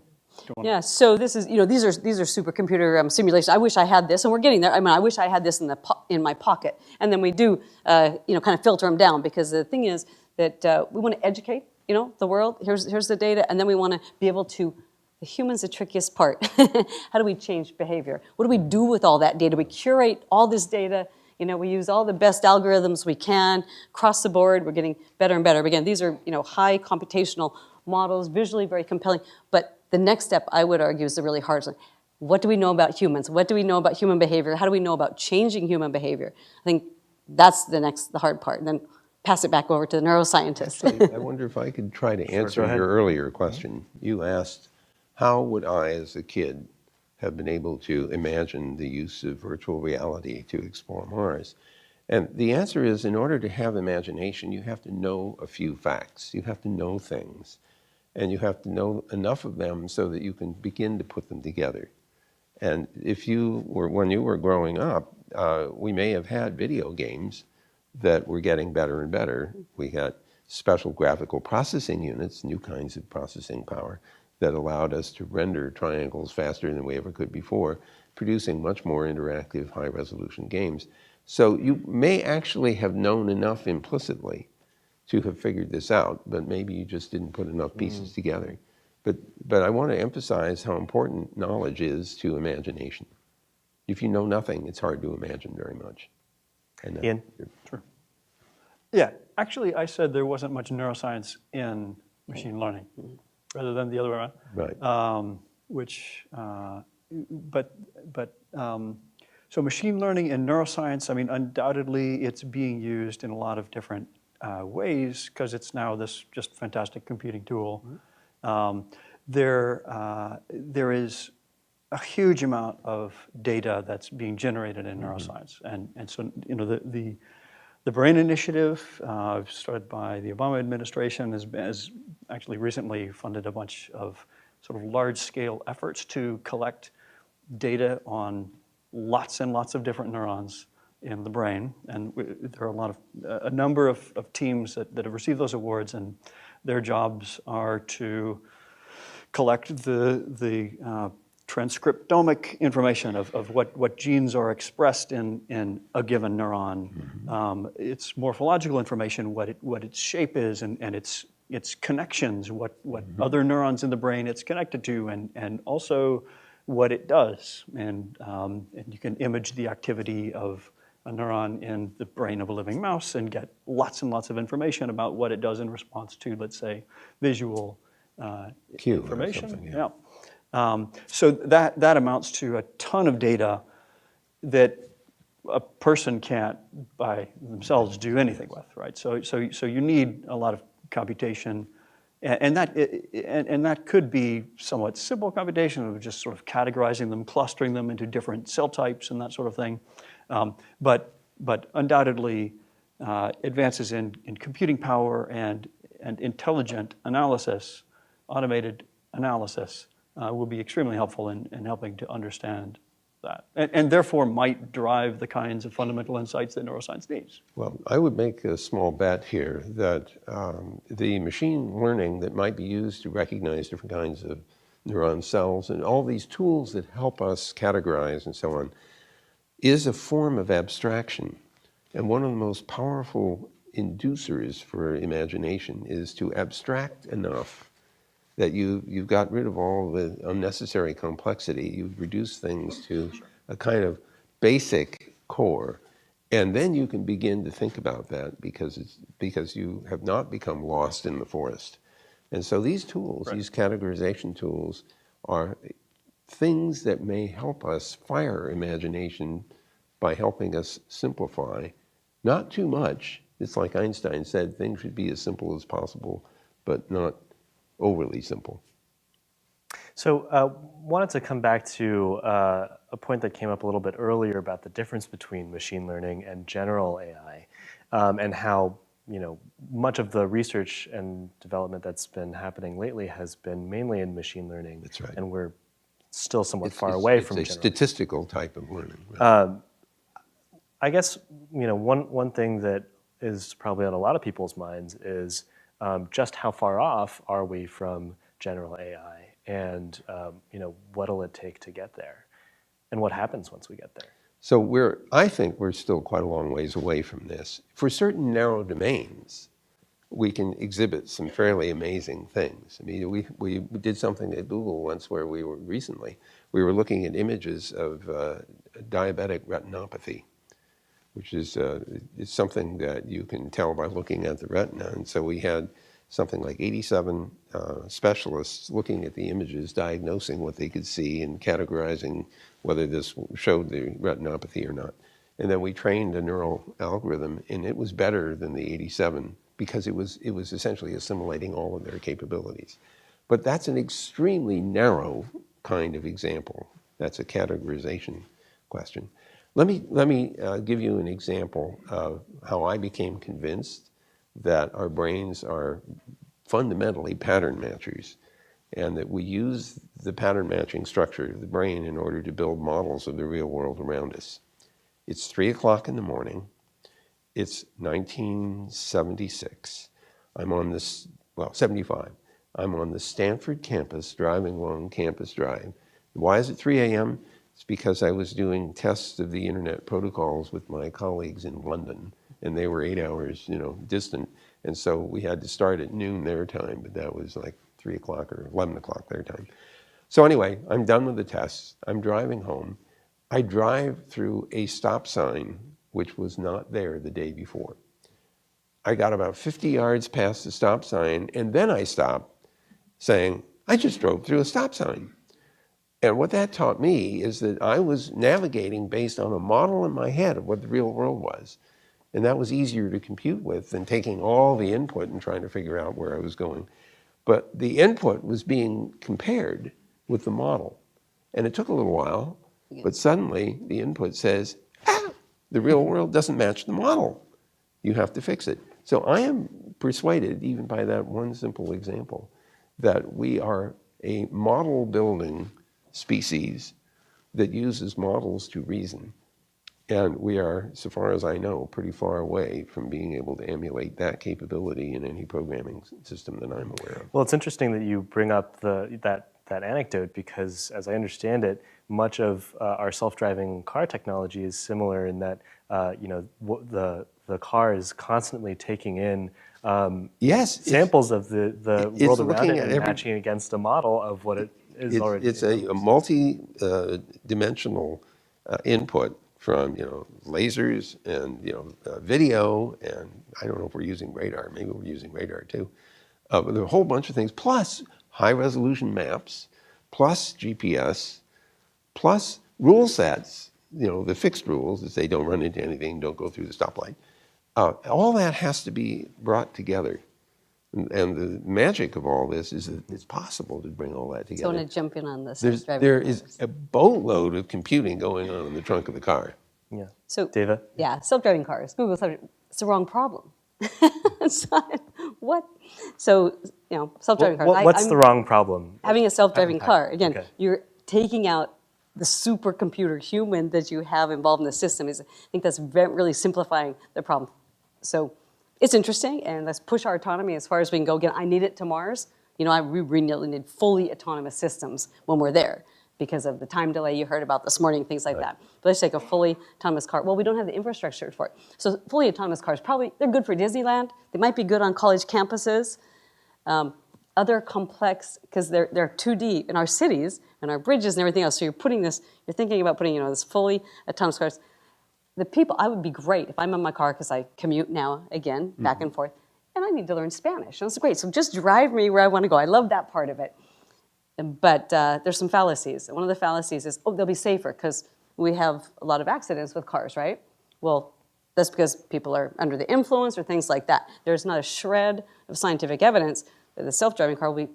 Yeah, so this is, these are supercomputer simulations. I wish I had this, and we're getting there. I mean, I wish I had this in my pocket. And then we do, kind of filter them down, because the thing is that we want to educate, the world. Here's the data, and then we want to be able to. The human's the trickiest part. How do we change behavior? What do we do with all that data? We curate all this data. We use all the best algorithms we can across the board. We're getting better and better. But again, these are high computational models, visually very compelling. But the next step, I would argue, is the really hard one. What do we know about humans? What do we know about human behavior? How do we know about changing human behavior? I think that's the hard part. And then pass it back over to the neuroscientist. Actually, I wonder if I could try to answer go ahead. your earlier question. You asked, how would I, as a kid, have been able to imagine the use of virtual reality to explore Mars? And the answer is, in order to have imagination, you have to know a few facts. You have to know things. And you have to know enough of them so that you can begin to put them together. And when you were growing up, we may have had video games that were getting better and better. We got special graphical processing units, new kinds of processing power, that allowed us to render triangles faster than we ever could before, producing much more interactive, high-resolution games. So you may actually have known enough implicitly to have figured this out, but maybe you just didn't put enough pieces together. But I want to emphasize how important knowledge is to imagination. If you know nothing, it's hard to imagine very much. And Ian? Sure. Yeah, actually, I said there wasn't much neuroscience in machine learning, rather than the other way around. Right. So machine learning and neuroscience, I mean, undoubtedly it's being used in a lot of different ways, because it's now this just fantastic computing tool. There is a huge amount of data that's being generated in neuroscience, and so the Brain Initiative, started by the Obama administration, has actually recently funded a bunch of sort of large-scale efforts to collect data on lots and lots of different neurons in the brain. And there are a number of teams that have received those awards, and their jobs are to collect the transcriptomic information of what genes are expressed in a given neuron, its morphological information, what its shape is, and its connections, what other neurons in the brain it's connected to, and also what it does. And you can image the activity of a neuron in the brain of a living mouse and get lots and lots of information about what it does in response to, let's say, visual Cue or information. something, yeah. So that amounts to a ton of data that a person can't by themselves do anything with, right? So you need a lot of computation, and that could be somewhat simple computation of just sort of categorizing them, clustering them into different cell types and that sort of thing. But undoubtedly, advances in computing power and intelligent analysis, automated analysis, will be extremely helpful in helping to understand that, and therefore might drive the kinds of fundamental insights that neuroscience needs. Well, I would make a small bet here that the machine learning that might be used to recognize different kinds of neuron cells and all these tools that help us categorize and so on is a form of abstraction. And one of the most powerful inducers for imagination is to abstract enough that you've got rid of all the unnecessary complexity. You've reduced things to a kind of basic core. And then you can begin to think about that because you have not become lost in the forest. And so these tools, these categorization tools, are things that may help us fire imagination by helping us simplify. Not too much. It's like Einstein said, things should be as simple as possible, but not overly simple. So wanted to come back to a point that came up a little bit earlier about the difference between machine learning and general AI, and how much of the research and development that's been happening lately has been mainly in machine learning. That's right. And we're still somewhat far away from it's a general. statistical type of learning. Right? I guess one thing that is probably on a lot of people's minds is just how far off are we from general AI, and what'll it take to get there, and what happens once we get there? So I think we're still quite a long ways away from this. For certain narrow domains, we can exhibit some fairly amazing things. I mean, we did something at Google once where we were looking at images of diabetic retinopathy, which is something that you can tell by looking at the retina. And so we had something like 87 specialists looking at the images, diagnosing what they could see and categorizing whether this showed the retinopathy or not. And then we trained a neural algorithm, and it was better than the 87 because it was essentially assimilating all of their capabilities. But that's an extremely narrow kind of example. That's a categorization question. Let me give you an example of how I became convinced that our brains are fundamentally pattern matchers, and that we use the pattern matching structure of the brain in order to build models of the real world around us. It's 3 o'clock in the morning. It's 1976. I'm on this, 75. I'm on the Stanford campus, driving along Campus Drive. Why is it 3 a.m.? It's because I was doing tests of the internet protocols with my colleagues in London, and they were 8 hours, distant. And so we had to start at noon their time, but that was like 3 o'clock or 11 o'clock their time. So anyway, I'm done with the tests. I'm driving home. I drive through a stop sign which was not there the day before. I got about 50 yards past the stop sign, and then I stopped saying, I just drove through a stop sign. And what that taught me is that I was navigating based on a model in my head of what the real world was. And that was easier to compute with than taking all the input and trying to figure out where I was going. But the input was being compared with the model. And it took a little while, but suddenly the input says, the real world doesn't match the model. You have to fix it. So I am persuaded, even by that one simple example, that we are a model building species that uses models to reason. And we are, so far as I know, pretty far away from being able to emulate that capability in any programming system that I'm aware of. Well, it's interesting that you bring up that anecdote, because as I understand it, much of our self-driving car technology is similar in that the car is constantly taking in samples of the world around it and matching it against a model of what it is already. It's a multi-dimensional input from lasers and video, and I don't know if we're using radar. Maybe we're using radar too. But there are a whole bunch of things, plus high-resolution maps, plus GPS, plus rule sets. The fixed rules that say don't run into anything, don't go through the stoplight. All that has to be brought together. And the magic of all this is that it's possible to bring all that together. So I want to jump in on this. There is a boatload of computing going on in the trunk of the car. Yeah. So, Deva? Yeah, self-driving cars. Google self-driving. It's the wrong problem. It's not, what? So, self-driving cars. What's the wrong problem? Having a self-driving car. Again, Okay. You're taking out the supercomputer human that you have involved in the system. I think that's really simplifying the problem. So it's interesting, and let's push our autonomy as far as we can go. Again, I need it to Mars. We really need fully autonomous systems when we're there because of the time delay you heard about this morning, things like that. But let's take a fully autonomous car. Well, we don't have the infrastructure for it. So fully autonomous cars, they're good for Disneyland. They might be good on college campuses. Other complex, because they're 2D in our cities and our bridges and everything else. So you're thinking about putting, this fully autonomous cars. I would be great if I'm in my car, because I commute now, again, back and forth, and I need to learn Spanish. And that's great. So just drive me where I want to go. I love that part of it. But there's some fallacies. One of the fallacies is, they'll be safer because we have a lot of accidents with cars, right? Well, that's because people are under the influence or things like that. There's not a shred of scientific evidence the self-driving car will be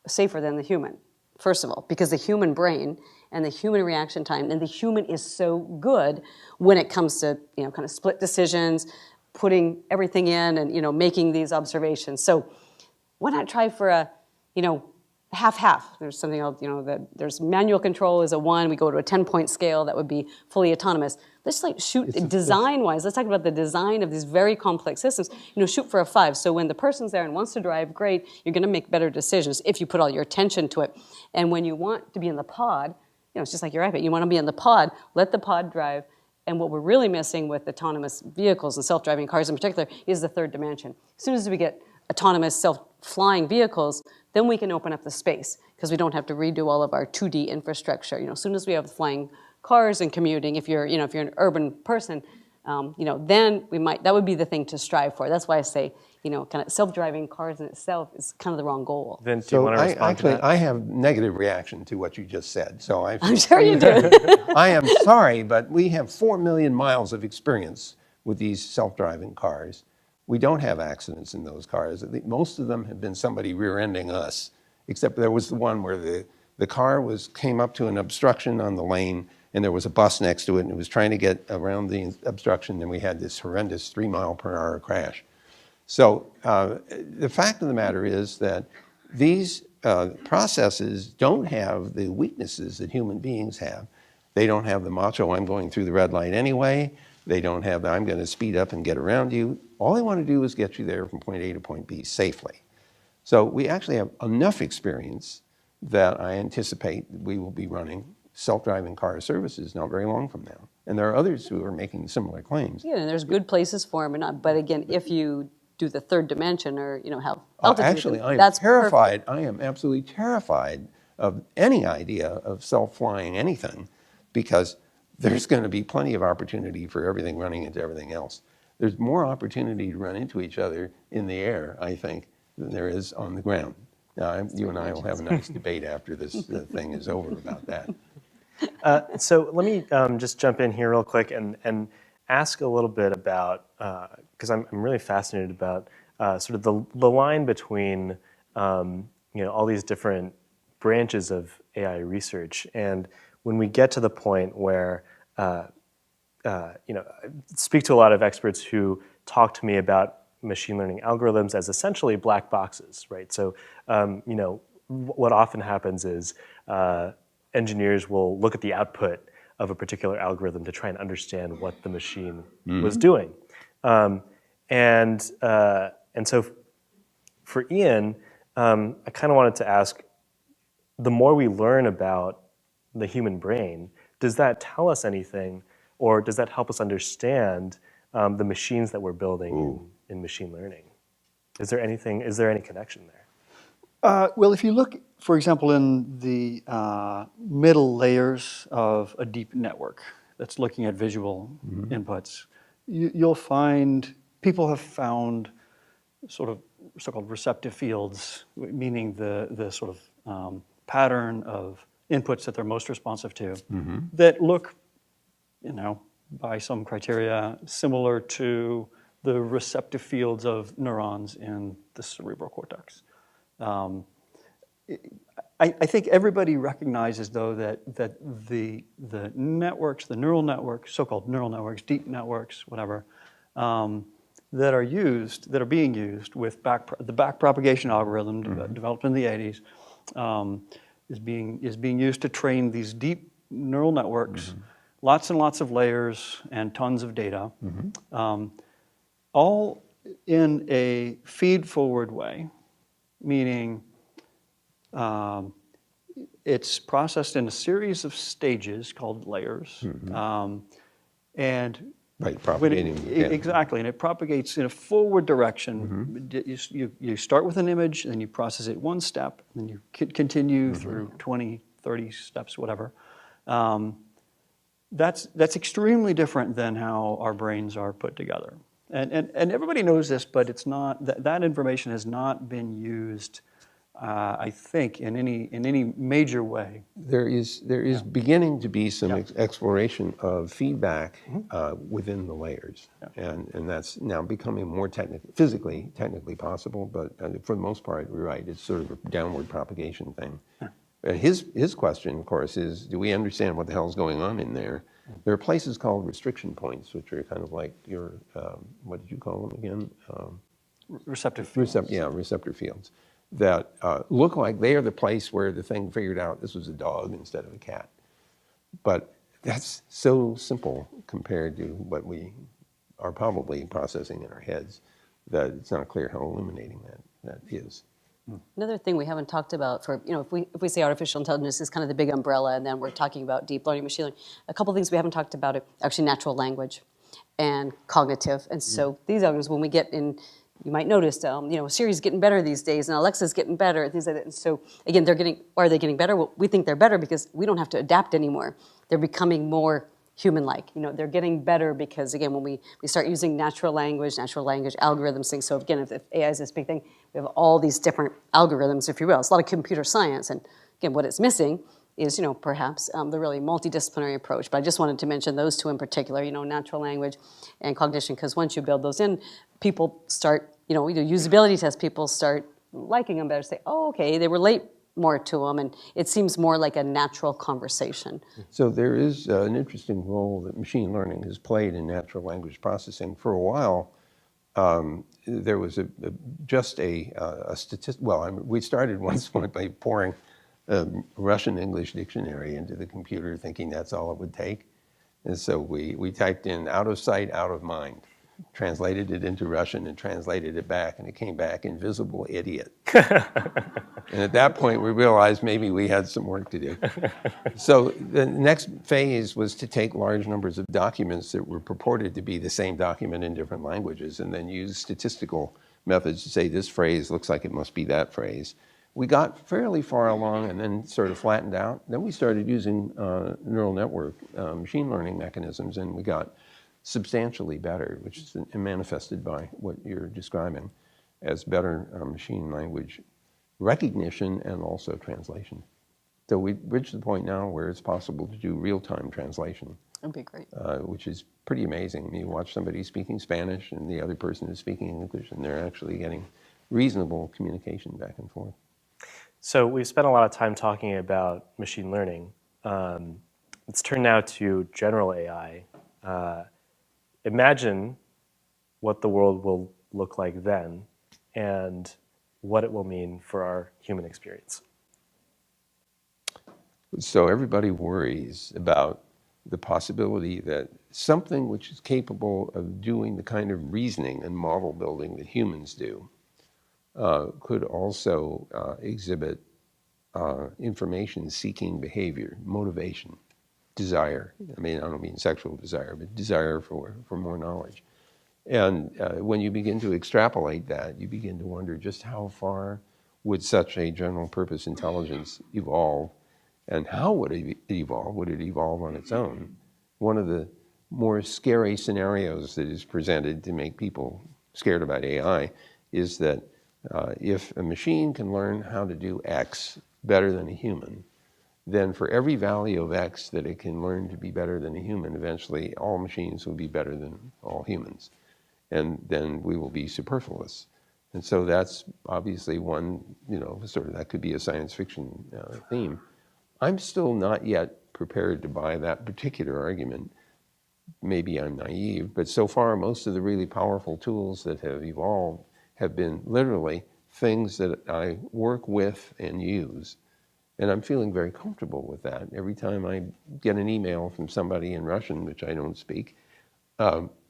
safer than the human, first of all, because the human brain and the human reaction time, and the human is so good when it comes to, kind of split decisions, putting everything in and, making these observations. So why not try for a, half-half? There's something else, that there's manual control is a 1. We go to a 10-point scale that would be fully autonomous. Let's shoot design-wise. Let's talk about the design of these very complex systems. Shoot for a 5. So when the person's there and wants to drive, great, you're going to make better decisions if you put all your attention to it. And when you want to be in the pod, it's just like your iPad. You want to be in the pod, let the pod drive. And what we're really missing with autonomous vehicles and self-driving cars in particular is the third dimension. As soon as we get autonomous self-flying vehicles, then we can open up the space because we don't have to redo all of our 2D infrastructure. As soon as we have flying cars and commuting, if you're an urban person, then that would be the thing to strive for. That's why I say, kind of self-driving cars in itself is kind of the wrong goal. Vince, do you want to respond to that? I have negative reaction to what you just said. So I'm sure you do. I am sorry, but we have 4 million miles of experience with these self-driving cars. We don't have accidents in those cars. Most of them have been somebody rear-ending us, except there was the one where the car came up to an obstruction on the lane, and there was a bus next to it, and it was trying to get around the obstruction, and we had this horrendous 3-mile-per-hour crash. So the fact of the matter is that these processes don't have the weaknesses that human beings have. They don't have the macho, I'm going through the red light anyway. They don't have the, I'm going to speed up and get around you. All they want to do is get you there from point A to point B safely. So we actually have enough experience that I anticipate we will be running self-driving car services not very long from now. And there are others who are making similar claims. Yeah, and there's good places for them, but again, if you do the third dimension or have altitude, Actually, I am that's terrified. Perfect. I am absolutely terrified of any idea of self-flying anything, because there's going to be plenty of opportunity for everything running into everything else. There's more opportunity to run into each other in the air, I think, than there is on the ground. Now, you and I will have a nice debate after this thing is over about that. So let me just jump in here real quick and ask a little bit about, because I'm really fascinated about sort of the line between all these different branches of AI research, and when we get to the point where speak to a lot of experts who talk to me about machine learning algorithms as essentially black boxes, right? So what often happens is engineers will look at the output of a particular algorithm to try and understand what the machine was doing. And so for Ian, I kind of wanted to ask, the more we learn about the human brain, does that tell us anything, or does that help us understand the machines that we're building in machine learning? Is there any connection there? Well, if you look, for example, in the middle layers of a deep network that's looking at visual inputs, you'll find people have found sort of so-called receptive fields, meaning the sort of pattern of inputs that they're most responsive to, that look, by some criteria, similar to the receptive fields of neurons in the cerebral cortex. I think everybody recognizes, though, that the networks, the neural networks, so-called neural networks, deep networks, whatever, that are being used with the backpropagation algorithm developed in the 80s, is being used to train these deep neural networks, lots and lots of layers and tons of data, all in a feed-forward way, meaning it's processed in a series of stages called layers, and Right, propagating. exactly, and it propagates in a forward direction. You start with an image, and then you process it one step, and then you continue through 20, 30 steps, whatever. That's extremely different than how our brains are put together. And everybody knows this, but it's not, that information has not been used I think, in any major way. There is beginning to be some exploration of feedback within the layers, and that's now becoming more physically technically possible. But for the most part, you're right. It's sort of a downward propagation thing. His question, of course, is: do we understand what the hell's going on in there? There are places called restriction points, which are kind of like your what did you call them again? Receptive fields. Receptor fields that look like they are the place where the thing figured out this was a dog instead of a cat. But that's so simple compared to what we are probably processing in our heads that it's not clear how illuminating that is. Another thing we haven't talked about if we say artificial intelligence is kind of the big umbrella, and then we're talking about deep learning, machine learning, a couple of things we haven't talked about are actually natural language and cognitive. And so these algorithms, when we get in, you might notice, Siri's getting better these days, and Alexa's getting better, things like that. And so, again, are they getting better? Well, we think they're better because we don't have to adapt anymore. They're becoming more human-like. They're getting better because, again, when we start using natural language algorithms, things. So, again, if AI is this big thing, we have all these different algorithms, if you will. It's a lot of computer science. And, again, what it's missing is, perhaps the really multidisciplinary approach. But I just wanted to mention those two in particular, natural language and cognition, because once you build those in, people start, usability tests, people start liking them better, say, oh, okay, they relate more to them, and it seems more like a natural conversation. So there is an interesting role that machine learning has played in natural language processing. For a while, there was a statistic. Well, we started once by pouring a Russian English dictionary into the computer, thinking that's all it would take. And so we typed in "out of sight, out of mind," translated it into Russian and translated it back, and it came back "invisible idiot." And at that point, we realized maybe we had some work to do. So the next phase was to take large numbers of documents that were purported to be the same document in different languages, and then use statistical methods to say this phrase looks like it must be that phrase. We got fairly far along and then sort of flattened out. Then we started using neural network machine learning mechanisms, and we got substantially better, which is manifested by what you're describing as better machine language recognition and also translation. So we've reached the point now where it's possible to do real-time translation. That'd be great. Which is pretty amazing. You watch somebody speaking Spanish and the other person is speaking English, and they're actually getting reasonable communication back and forth. So we've spent a lot of time talking about machine learning. Let's turn now to general AI. Imagine what the world will look like then and what it will mean for our human experience. So everybody worries about the possibility that something which is capable of doing the kind of reasoning and model building that humans do could also exhibit information-seeking behavior, motivation, desire. I mean, I don't mean sexual desire, but desire for more knowledge. And when you begin to extrapolate that, you begin to wonder just how far would such a general purpose intelligence evolve, and how would it evolve? Would it evolve on its own? One of the more scary scenarios that is presented to make people scared about AI is that if a machine can learn how to do X better than a human, then for every value of X that it can learn to be better than a human, eventually all machines will be better than all humans. And then we will be superfluous. And so that's obviously one, sort of that could be a science fiction theme. I'm still not yet prepared to buy that particular argument. Maybe I'm naive, but so far most of the really powerful tools that have evolved have been literally things that I work with and use. And I'm feeling very comfortable with that. Every time I get an email from somebody in Russian, which I don't speak,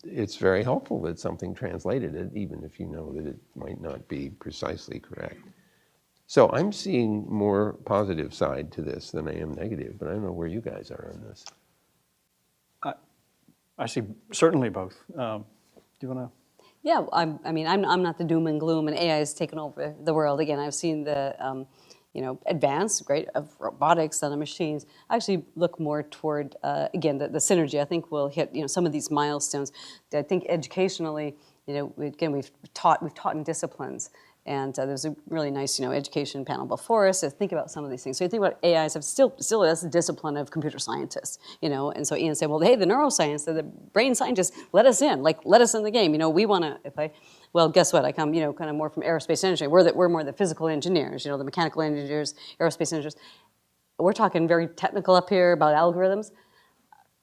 it's very helpful that something translated it, even if you know that it might not be precisely correct. So I'm seeing more positive side to this than I am negative, but I don't know where you guys are on this. I see certainly both. Do you want to? Yeah, I'm not the doom and gloom, and AI has taken over the world. Again, I've seen the advance, of robotics and the machines. I actually look more toward, again, the synergy. I think we'll hit, some of these milestones. I think educationally, again, we've taught in disciplines, And there's a really nice, education panel before us to think about some of these things. So you think about AIs, still that's the discipline of computer scientists, And so Ian said, well, hey, the neuroscience, the brain scientists, let us in, let us in the game. We want to, well, guess what? I come, kind of more from aerospace engineering. We're more the physical engineers, the mechanical engineers, aerospace engineers. We're talking very technical up here about algorithms.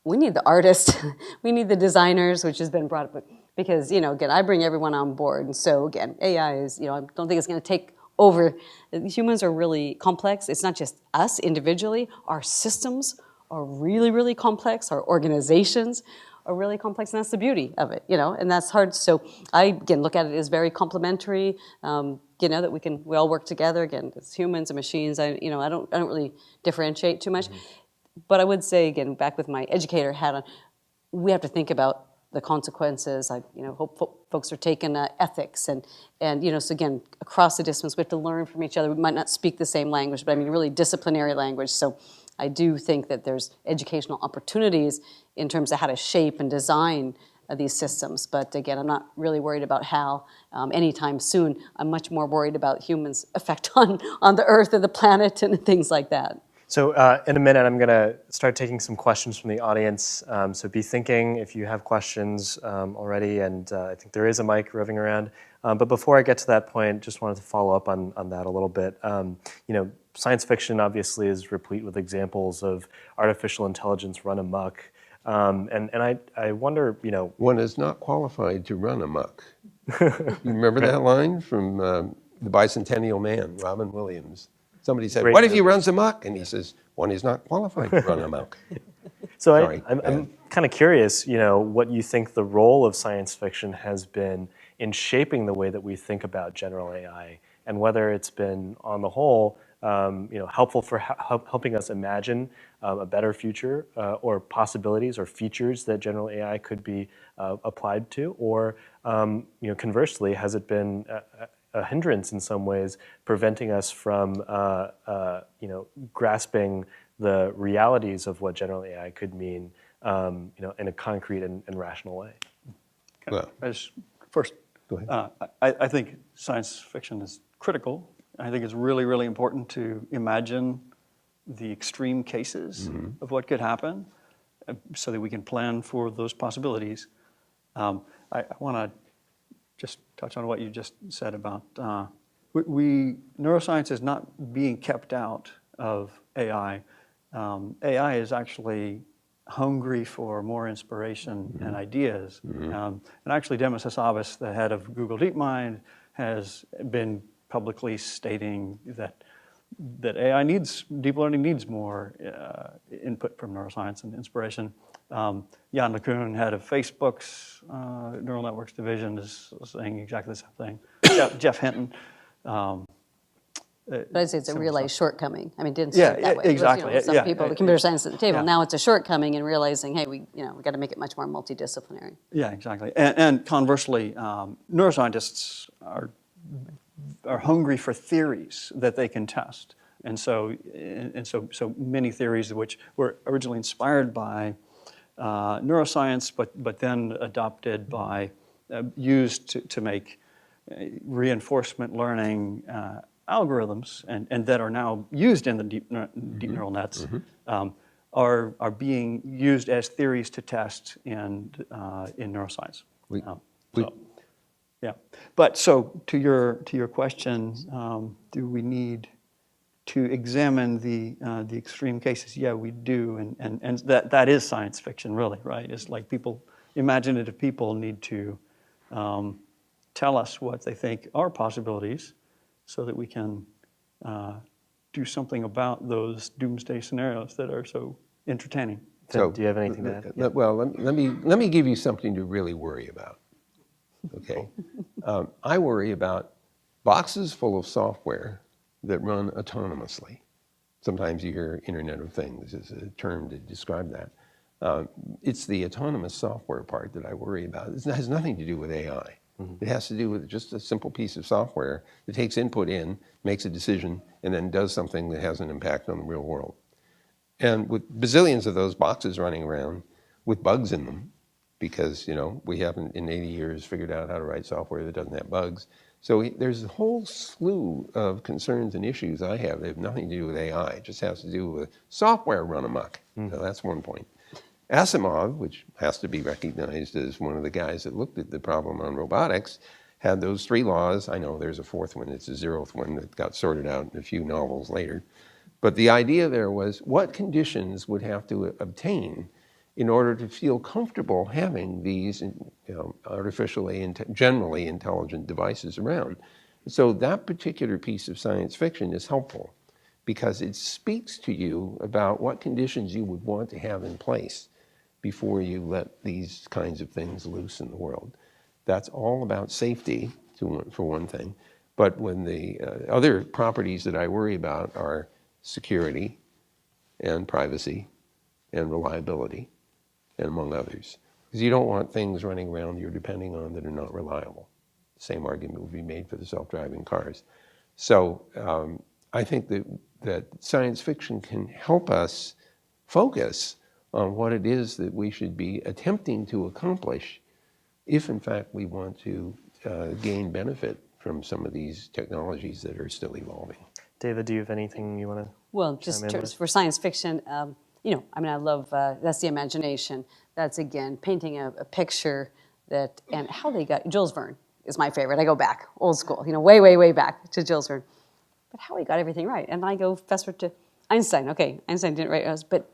We need the artists, we need the designers, which has been brought up. Because, again, I bring everyone on board. And so, again, AI is, I don't think it's going to take over. Humans are really complex. It's not just us individually. Our systems are really, really complex. Our organizations are really complex. And that's the beauty of it, and that's hard. So I, again, look at it as very complementary, that we all work together, again, as humans and machines. I don't really differentiate too much. But I would say, again, back with my educator hat on, we have to think about the consequences. I hope folks are taking ethics and so again, across the disciplines, we have to learn from each other. We might not speak the same language, but really disciplinary language. So I do think that there's educational opportunities in terms of how to shape and design these systems. But again, I'm not really worried about how anytime soon. I'm much more worried about humans' effect on the Earth and the planet and things like that. So in a minute, I'm going to start taking some questions from the audience. So be thinking if you have questions already, and I think there is a mic roving around. But before I get to that point, just wanted to follow up on that a little bit. Science fiction obviously is replete with examples of artificial intelligence run amok. And I wonder, One is not qualified to run amok. You remember that line from The Bicentennial Man, Robin Williams? Somebody said, what if he runs amok? And he says, one is not qualified to run amok. So Sorry, I'm kind of curious, what you think the role of science fiction has been in shaping the way that we think about general AI, and whether it's been, on the whole, helpful for helping us imagine a better future or possibilities or features that general AI could be applied to, or conversely, has it been a hindrance in some ways, preventing us from grasping the realities of what general AI could mean, in a concrete and rational way. Well, First, go ahead. I think science fiction is critical. I think it's really, really important to imagine the extreme cases of what could happen, so that we can plan for those possibilities. I want to just touch on what you just said about neuroscience is not being kept out of AI. AI is actually hungry for more inspiration and ideas. And actually, Demis Hassabis, the head of Google DeepMind, has been publicly stating that deep learning needs more input from neuroscience and inspiration. Jan LeCun, head of Facebook's neural networks division, is saying exactly the same thing. Jeff Hinton. But I'd say it's a realized shortcoming. I mean, it didn't Yeah, start that way. exactly. It was, some people, the computer science at the table. Yeah. Now it's a shortcoming in realizing, hey, we got to make it much more multidisciplinary. Yeah, exactly. And conversely, neuroscientists are hungry for theories that they can test. And so many theories which were originally inspired by neuroscience, but then adopted by, used to make reinforcement learning algorithms, and that are now used in the deep neural nets, are being used as theories to test in neuroscience. Yeah. But so to your question, do we need to examine the extreme cases? Yeah, we do, and that is science fiction, really, right? It's like imaginative people need to tell us what they think are possibilities, so that we can do something about those doomsday scenarios that are so entertaining. So, do you have anything to add? Yeah. Well, let me give you something to really worry about. Okay, I worry about boxes full of software that run autonomously. Sometimes you hear Internet of Things as a term to describe that. It's the autonomous software part that I worry about. It has nothing to do with AI. It has to do with just a simple piece of software that takes input in, makes a decision, and then does something that has an impact on the real world. And with bazillions of those boxes running around with bugs in them, because we haven't in 80 years figured out how to write software that doesn't have bugs, So there's a whole slew of concerns and issues I have that have nothing to do with AI. It just has to do with software run amok. So that's one point. Asimov, which has to be recognized as one of the guys that looked at the problem on robotics, had those 3 laws. I know there's a 4th one. It's a 0th one that got sorted out in a few novels later. But the idea there was what conditions would have to obtain in order to feel comfortable having these artificially, generally intelligent devices around. So that particular piece of science fiction is helpful because it speaks to you about what conditions you would want to have in place before you let these kinds of things loose in the world. That's all about safety, for one thing. But when the other properties that I worry about are security and privacy and reliability, and among others. Because you don't want things running around you're depending on that are not reliable. The same argument would be made for the self-driving cars. So I think that science fiction can help us focus on what it is that we should be attempting to accomplish if, in fact, we want to gain benefit from some of these technologies that are still evolving. David, do you have anything you want to? Well, just for science fiction, I love, that's the imagination. That's, again, painting a picture that, and how they got, Jules Verne is my favorite. I go back, old school, way, way, way back to Jules Verne. But how he got everything right. And I go faster to Einstein. Okay, Einstein didn't write us, but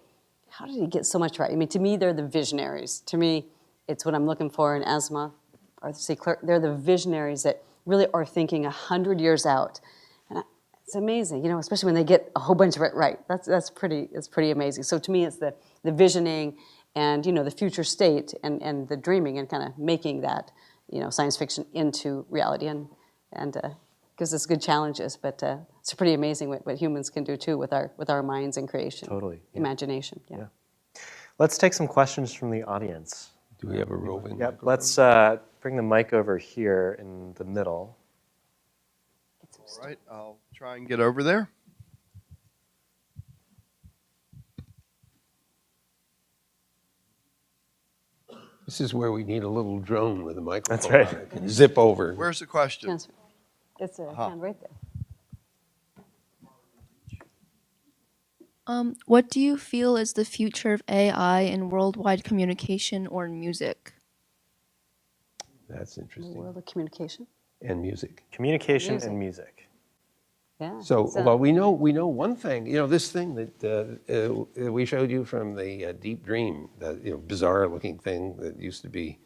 how did he get so much right? I mean, to me, they're the visionaries. To me, it's what I'm looking for in Asimov, Arthur C. Clarke. They're the visionaries that really are thinking 100 years out. It's amazing, especially when they get a whole bunch of it right. It's pretty amazing. So to me, it's the visioning and, the future state and the dreaming and kind of making that, science fiction into reality and gives us good challenges. But it's pretty amazing what humans can do too with our minds and creation. Totally. Yeah. Imagination. Yeah. Let's take some questions from the audience. Do we have a roving? Yep. Let's bring the mic over here in the middle. All right, I'll try and get over there. This is where we need a little drone with a microphone. That's right. On it. Can zip over. Where's the question? Yes. It's a hand right there. What do you feel is the future of AI in worldwide communication or in music? That's In interesting. the world of communication. And music. Communication and music. Yeah. So, well, we know one thing. This thing that we showed you from the Deep Dream, that bizarre-looking thing that used to be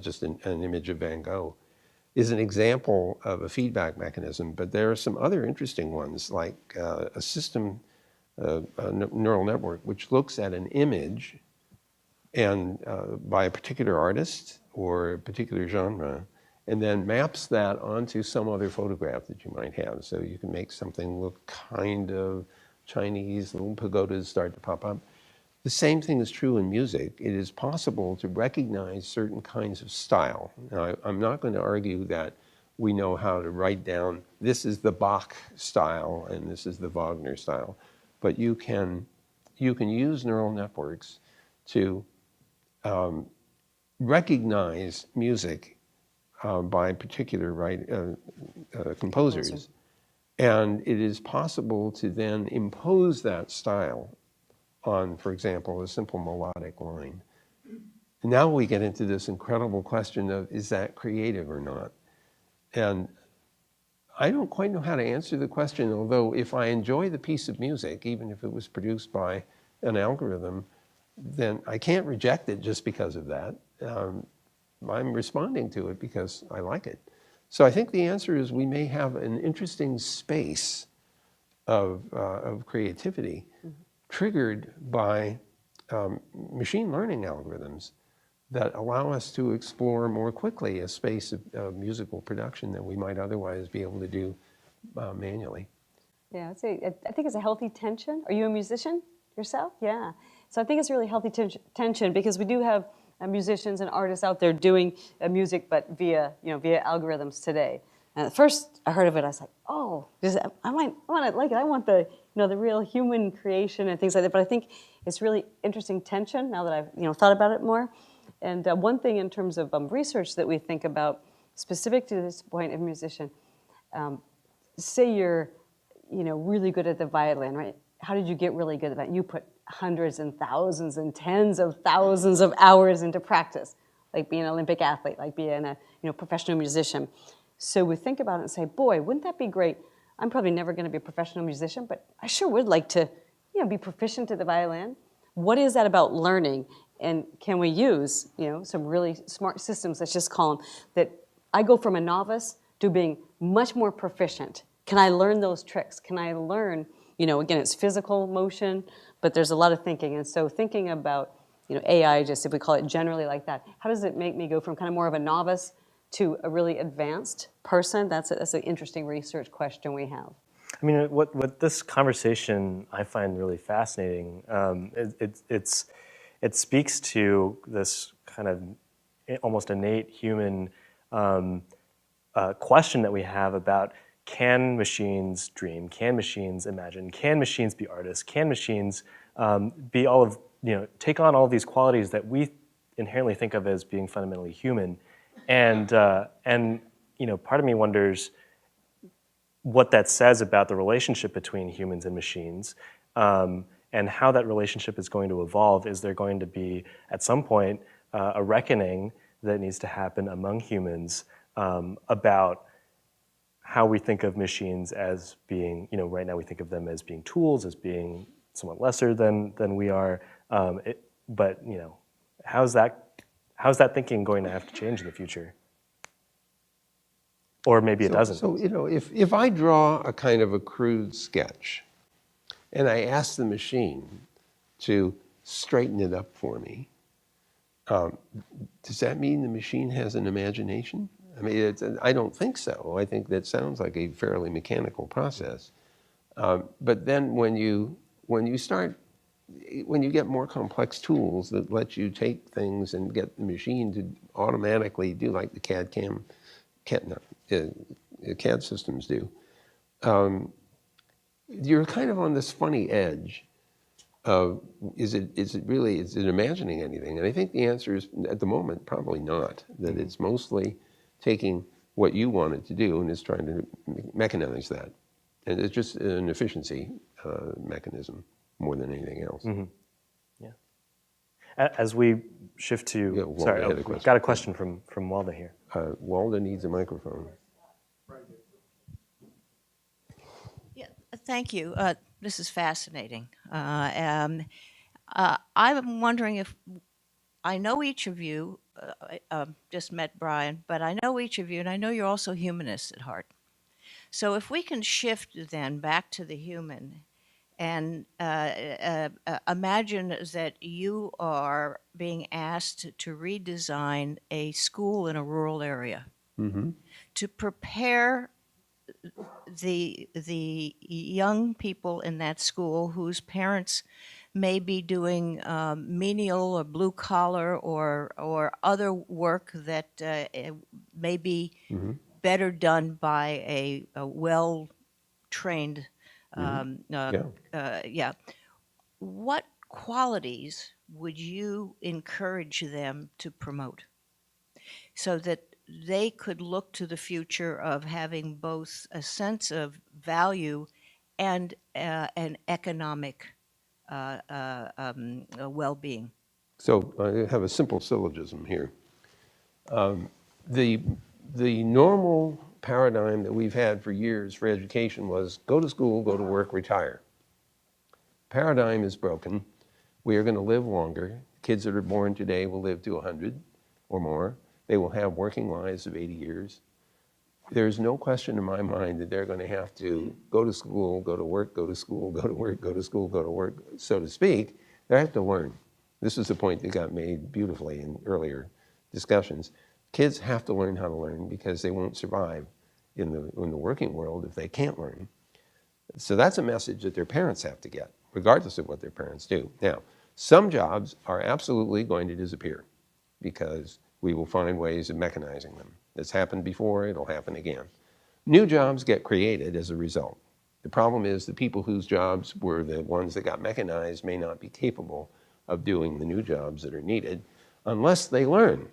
just an image of Van Gogh, is an example of a feedback mechanism. But there are some other interesting ones, like a system, a neural network, which looks at an image and by a particular artist or a particular genre, and then maps that onto some other photograph that you might have. So you can make something look kind of Chinese, little pagodas start to pop up. The same thing is true in music. It is possible to recognize certain kinds of style. Now, I'm not going to argue that we know how to write down, this is the Bach style and this is the Wagner style, but you can use neural networks to recognize music by particular composers. And it is possible to then impose that style on, for example, a simple melodic line. And now we get into this incredible question of, is that creative or not? And I don't quite know how to answer the question, although if I enjoy the piece of music, even if it was produced by an algorithm, then I can't reject it just because of that. I'm responding to it because I like it. So I think the answer is we may have an interesting space of creativity triggered by machine learning algorithms that allow us to explore more quickly a space of musical production that we might otherwise be able to do manually. Yeah, I think it's a healthy tension. Are you a musician yourself? Yeah. So I think it's a really healthy tension because we do have musicians and artists out there doing music, but via algorithms today. And at first I heard of it, I was like, oh, I want to like it. I want the the real human creation and things like that. But I think it's really interesting tension now that I've thought about it more. And one thing in terms of research that we think about specific to this point of musician, say you're, really good at the violin, right? How did you get really good at that? You put hundreds and thousands and tens of thousands of hours into practice, like being an Olympic athlete, like being a, professional musician. So we think about it and say, boy, wouldn't that be great? I'm probably never going to be a professional musician, but I sure would like to, be proficient at the violin. What is that about learning? And can we use, some really smart systems, let's just call them, that I go from a novice to being much more proficient. Can I learn those tricks? Can I learn, again, it's physical motion, but there's a lot of thinking. And so thinking about, AI, just if we call it generally like that, how does it make me go from kind of more of a novice to a really advanced person? That's an interesting research question we have. I mean, what this conversation I find really fascinating, it speaks to this kind of almost innate human question that we have about, can machines dream? Can machines imagine? Can machines be artists? Can machines be all of, take on all of these qualities that we inherently think of as being fundamentally human? And part of me wonders what that says about the relationship between humans and machines, and how that relationship is going to evolve. Is there going to be, at some point, a reckoning that needs to happen among humans about how we think of machines as being, right now we think of them as being tools, as being somewhat lesser than we are, but how's that thinking going to have to change in the future? Or maybe it doesn't. So, if I draw a kind of a crude sketch and I ask the machine to straighten it up for me, does that mean the machine has an imagination? I mean, I don't think so. I think that sounds like a fairly mechanical process. But then when you get more complex tools that let you take things and get the machine to automatically do like the CAD systems do, you're kind of on this funny edge of, is it imagining anything? And I think the answer is, at the moment, probably not. That it's mostly taking what you want it to do and is trying to mechanize that. And it's just an efficiency mechanism more than anything else. Mm-hmm. Yeah. As we shift to, Walda sorry, had a question. got a question from Walda here. Walda needs a microphone. Yeah, thank you. This is fascinating. I'm wondering if, I know each of you, just met Brian, but I know each of you, and I know you're also humanists at heart. So if we can shift then back to the human and imagine that you are being asked to redesign a school in a rural area, Mm-hmm. to prepare the young people in that school whose parents may be doing menial or blue collar or other work that may be Mm-hmm. better done by a well-trained what qualities would you encourage them to promote so that they could look to the future of having both a sense of value and an economic well-being? So I have a simple syllogism here. The normal paradigm that we've had for years for education was go to school, go to work, retire. Paradigm is broken. We are going to live longer. Kids that are born today will live to 100 or more. They will have working lives of 80 years. There's no question in my mind that they're going to have to go to school, go to work, go to school, go to work, go to school, go to work, so to speak. They have to learn. This is the point that got made beautifully in earlier discussions. Kids have to learn how to learn because they won't survive in the working world if they can't learn. So that's a message that their parents have to get, regardless of what their parents do. Now, some jobs are absolutely going to disappear because we will find ways of mechanizing them. It's happened before, it'll happen again. New jobs get created as a result. The problem is the people whose jobs were the ones that got mechanized may not be capable of doing the new jobs that are needed unless they learn.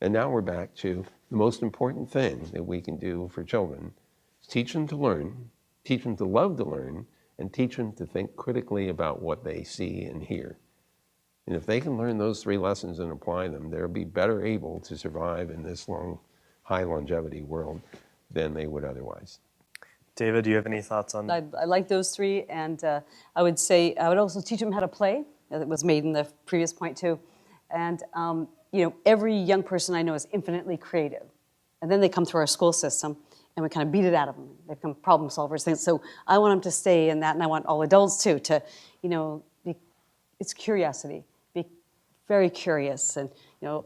And now we're back to The most important thing that we can do for children is teach them to learn, teach them to love to learn, and teach them to think critically about what they see and hear. And if they can learn those 3 lessons and apply them, they'll be better able to survive in this high longevity world than they would otherwise. David, do you have any thoughts on? I like those 3, and I would say I would also teach them how to play. That was made in the previous point too. And every young person I know is infinitely creative, and then they come through our school system, and we kind of beat it out of them. They become problem solvers. So I want them to stay in that, and I want all adults too to, it's curiosity. Be very curious, and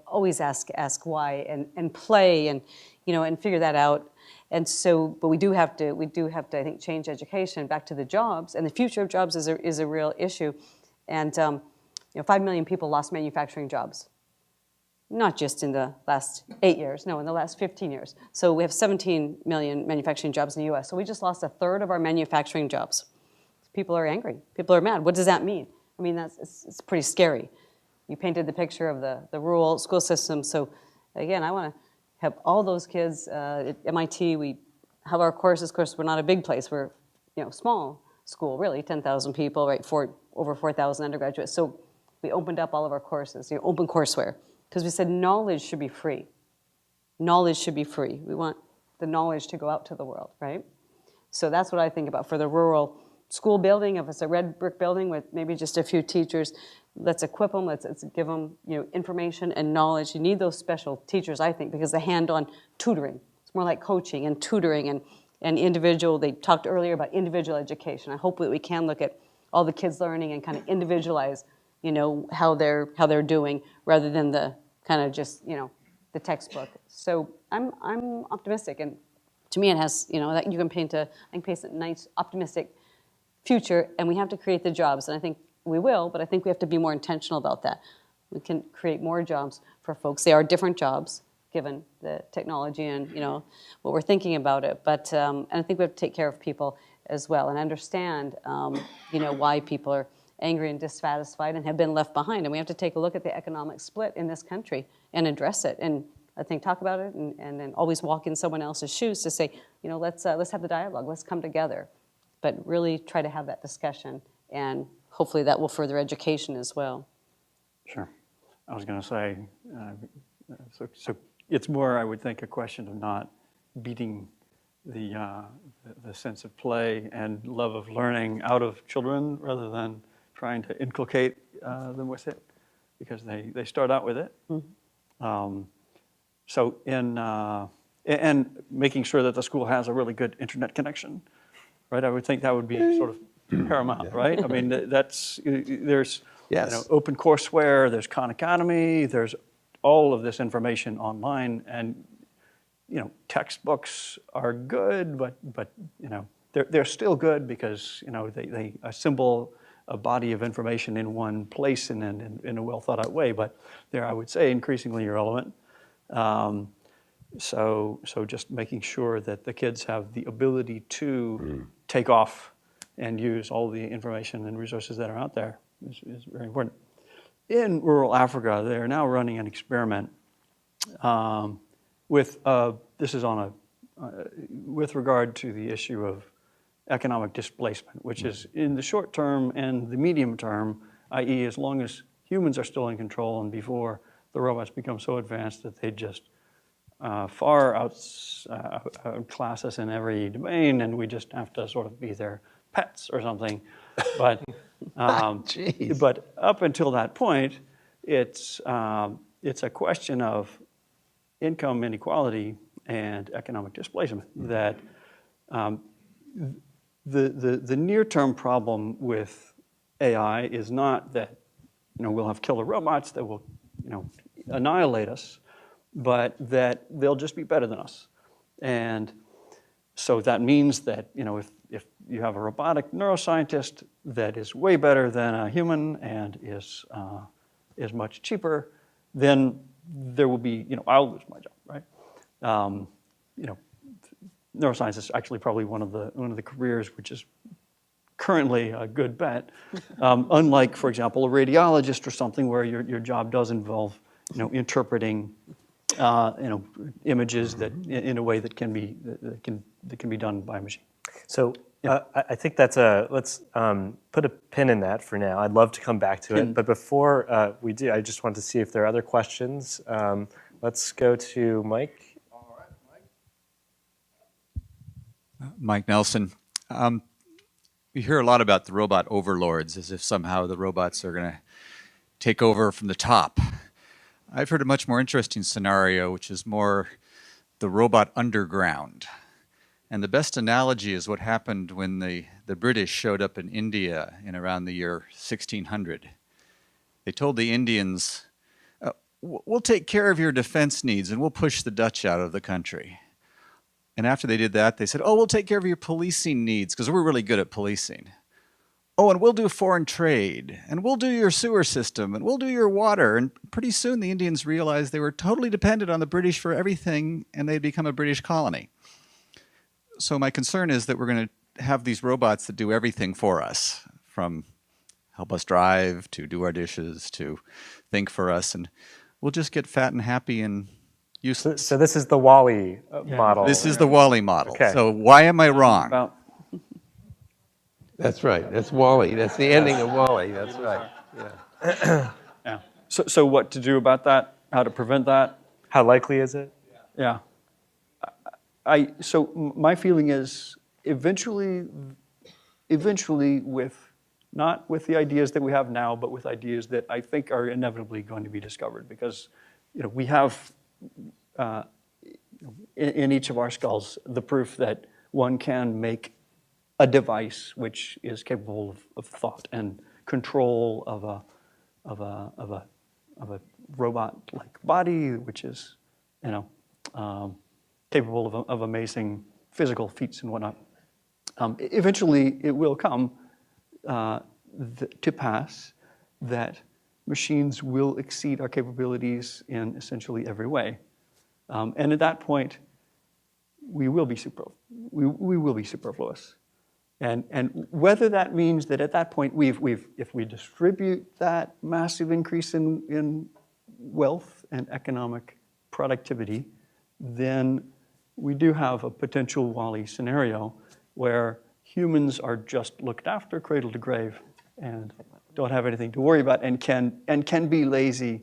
always ask why, and play, and and figure that out. And so, but we do have to I think change education back to the jobs, and the future of jobs is a real issue. And 5 million people lost manufacturing jobs, not just in the last 8 years, no, in the last 15 years. So we have 17 million manufacturing jobs in the U.S. So we just lost a third of our manufacturing jobs. People are angry. People are mad. What does that mean? I mean, it's pretty scary. You painted the picture of the rural school system. So again, I want to have all those kids at MIT. We have our courses. Of course, we're not a big place. We're small school, really, 10,000 people, right? Over 4,000 undergraduates. So we opened up all of our courses, open courseware, because we said knowledge should be free. Knowledge should be free. We want the knowledge to go out to the world, right? So that's what I think about for the rural school building. If it's a red brick building with maybe just a few teachers, let's equip them. Let's give them information and knowledge. You need those special teachers, I think, because the hand-on tutoring. It's more like coaching and tutoring and individual. They talked earlier about individual education. I hope that we can look at all the kids learning and kind of individualize, how they're doing, rather than the kind of just the textbook. So I'm optimistic, and to me it has that you can paint a nice optimistic future, and we have to create the jobs, and I think we will, but I think we have to be more intentional about that. We can create more jobs for folks. They are different jobs given the technology and what we're thinking about it, but and I think we have to take care of people as well and understand why people are angry and dissatisfied and have been left behind. And we have to take a look at the economic split in this country and address it. And I think talk about it and then always walk in someone else's shoes to say, let's have the dialogue, let's come together. But really try to have that discussion, and hopefully that will further education as well. Sure. I was going to say, so it's more, I would think, a question of not beating the sense of play and love of learning out of children, rather than trying to inculcate them with it, because they start out with it. Mm-hmm. So and making sure that the school has a really good internet connection, right? I would think that would be sort of paramount, right? I mean, there's open courseware, there's Khan Academy, there's all of this information online, and textbooks are good, but they're still good because they assemble a body of information in one place and in a well thought out way. But they're, I would say, increasingly irrelevant. So just making sure that the kids have the ability to take off and use all the information and resources that are out there is very important. In rural Africa, they are now running an experiment with this is on with regard to the issue of economic displacement, which is in the short term and the medium term, i.e. as long as humans are still in control and before the robots become so advanced that they just far outclass us in every domain, and we just have to sort of be their pets or something. But but up until that point, it's a question of income inequality and economic displacement. That the near-term problem with AI is not that we'll have killer robots that will annihilate us, but that they'll just be better than us. And so that means that if you have a robotic neuroscientist that is way better than a human and is much cheaper, then there will be I'll lose my job, right? Neuroscience is actually probably one of the careers which is currently a good bet, unlike, for example, a radiologist or something where your job does involve interpreting images that in a way that can be done by a machine. So I think let's put a pin in that for now. I'd love to come back to it, but before we do, I just want to see if there are other questions. Let's go to Mike. Mike Nelson. We hear a lot about the robot overlords, as if somehow the robots are going to take over from the top. I've heard a much more interesting scenario, which is more the robot underground. And the best analogy is what happened when the British showed up in India in around the year 1600. They told the Indians, we'll take care of your defense needs and we'll push the Dutch out of the country. And after they did that, they said, oh, we'll take care of your policing needs because we're really good at policing. Oh, and we'll do foreign trade, and we'll do your sewer system, and we'll do your water. And pretty soon the Indians realized they were totally dependent on the British for everything, and they'd become a British colony. So my concern is that we're going to have these robots that do everything for us, from help us drive, to do our dishes, to think for us, and we'll just get fat and happy and useless. So this is the WALL-E model. This is the WALL-E model. Okay. So why am I wrong? That's right. That's WALL-E. That's the ending of WALL-E. That's right. Yeah. Yeah. So what to do about that? How to prevent that? How likely is it? Yeah. So my feeling is eventually not with the ideas that we have now, but with ideas that I think are inevitably going to be discovered, because we have in each of our skulls the proof that one can make a device which is capable of thought and control of a robot-like body, which is capable of amazing physical feats and whatnot. Eventually, it will come to pass that machines will exceed our capabilities in essentially every way, and at that point, we will be superfluous. And whether that means that at that point if we distribute that massive increase in wealth and economic productivity, then we do have a potential WALL-E scenario where humans are just looked after cradle to grave and don't have anything to worry about and can be lazy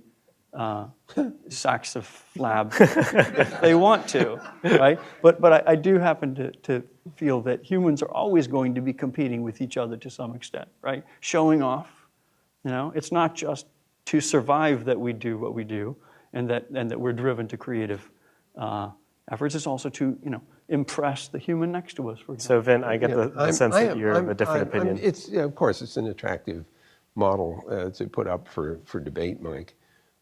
sacks of flab if they want to, right? But I do happen to feel that humans are always going to be competing with each other to some extent, right? Showing off, it's not just to survive that we do what we do, and that we're driven to creative efforts. It's also to impress the human next to us, for example. So Vin, I get the sense that you have a different opinion. Of course, it's an attractive model to put up for debate, Mike.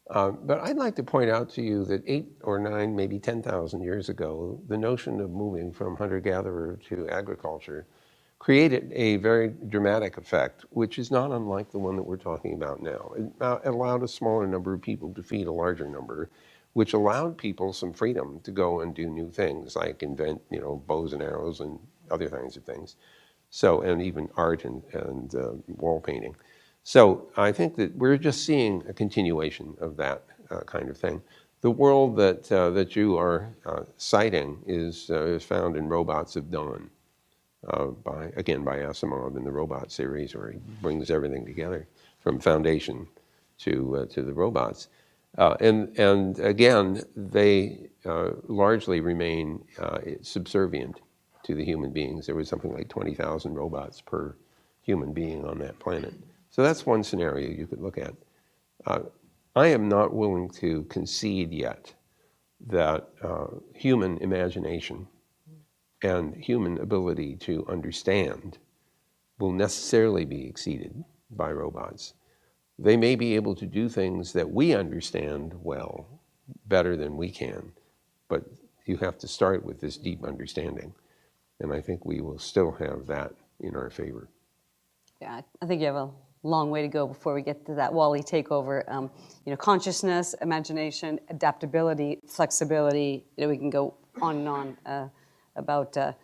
But I'd like to point out to you that 8 or 9, maybe 10,000 years ago, the notion of moving from hunter-gatherer to agriculture created a very dramatic effect, which is not unlike the one that we're talking about now. It allowed a smaller number of people to feed a larger number, which allowed people some freedom to go and do new things, like invent, bows and arrows and other kinds of things. So, and even art and wall painting. So I think that we're just seeing a continuation of that kind of thing. The world that you are citing is found in Robots of Dawn, by Asimov in the Robot series, where he brings everything together from foundation to the robots. And again, they largely remain subservient to the human beings. There was something like 20,000 robots per human being on that planet. So that's one scenario you could look at. I am not willing to concede yet that human imagination and human ability to understand will necessarily be exceeded by robots. They may be able to do things that we understand well, better than we can, but you have to start with this deep understanding. And I think we will still have that in our favor. Yeah, I think you have a long way to go before we get to that WALL-E takeover. Consciousness, imagination, adaptability, flexibility. We can go on and on about the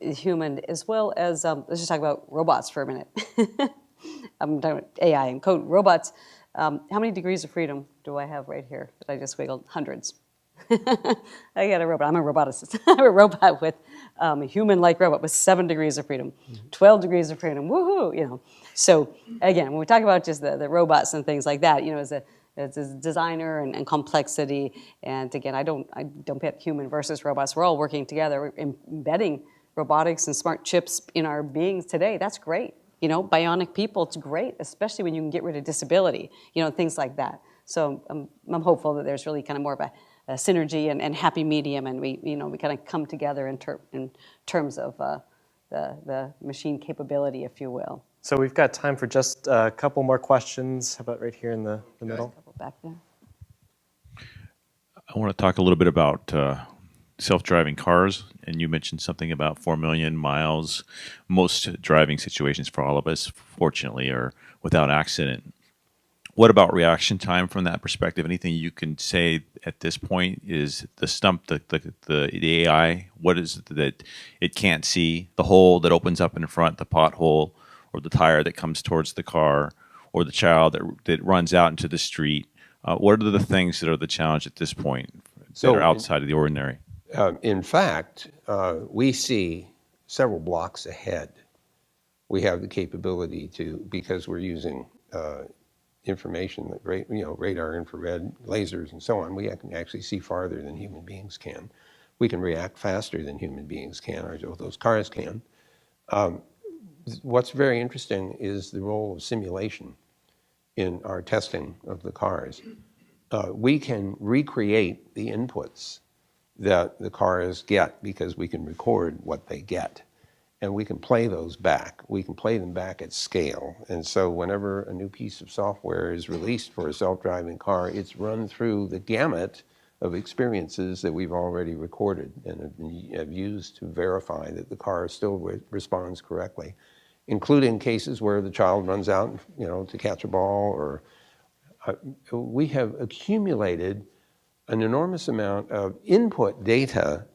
human, as well as let's just talk about robots for a minute. I'm talking about AI and code robots. How many degrees of freedom do I have right here that I just wiggled? Hundreds. I got a robot. I'm a roboticist. I'm a robot with a human-like robot with 7 degrees of freedom, 12 degrees of freedom. Woohoo! So again, when we talk about just the robots and things like that, as a designer and complexity. And again, I don't pit human versus robots. We're all working together. We're embedding robotics and smart chips in our beings today. That's great. Bionic people, it's great, especially when you can get rid of disability. Things like that. So I'm hopeful that there's really kind of more of a synergy and happy medium, and we kind of come together in terms of the machine capability, if you will. So we've got time for just a couple more questions. How about right here in the middle? Couple back there. I want to talk a little bit about self-driving cars, and you mentioned something about 4 million miles. Most driving situations for all of us, fortunately, are without accident. What about reaction time from that perspective? Anything you can say at this point? Is the stump, the AI, what is it that it can't see? The hole that opens up in front, the pothole, or the tire that comes towards the car, or the child that runs out into the street? What are the things that are the challenge at this point that are outside of the ordinary? In fact, we see several blocks ahead. We have the capability to, because we're using information, radar, infrared, lasers, and so on, we can actually see farther than human beings can. We can react faster than human beings can, or those cars can. What's very interesting is the role of simulation in our testing of the cars. We can recreate the inputs that the cars get because we can record what they get. And we can play those back. We can play them back at scale. And so whenever a new piece of software is released for a self-driving car, it's run through the gamut of experiences that we've already recorded and have used to verify that the car still responds correctly, including cases where the child runs out, to catch a ball. Or we have accumulated an enormous amount of input data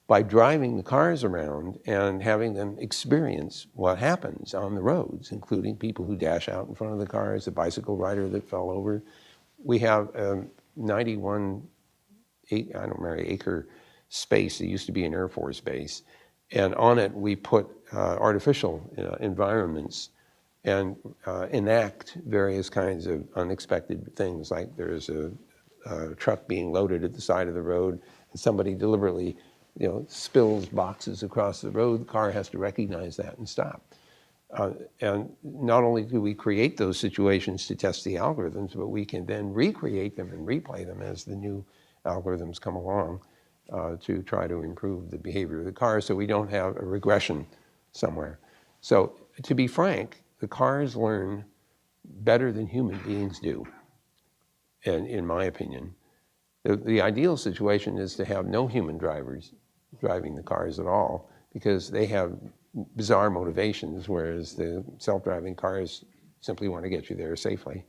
by driving the cars around and having them experience what happens on the roads, including people who dash out in front of the cars, the bicycle rider that fell over. We have a 91 acre space. It used to be an Air Force base. And on it, we put artificial environments and enact various kinds of unexpected things, like there's a truck being loaded at the side of the road, and somebody deliberately spills boxes across the road. The car has to recognize that and stop. And not only do we create those situations to test the algorithms, but we can then recreate them and replay them as the new algorithms come along to try to improve the behavior of the car so we don't have a regression somewhere. So to be frank, the cars learn better than human beings do, and in my opinion. The ideal situation is to have no human drivers driving the cars at all, because they have bizarre motivations, whereas the self-driving cars simply want to get you there safely.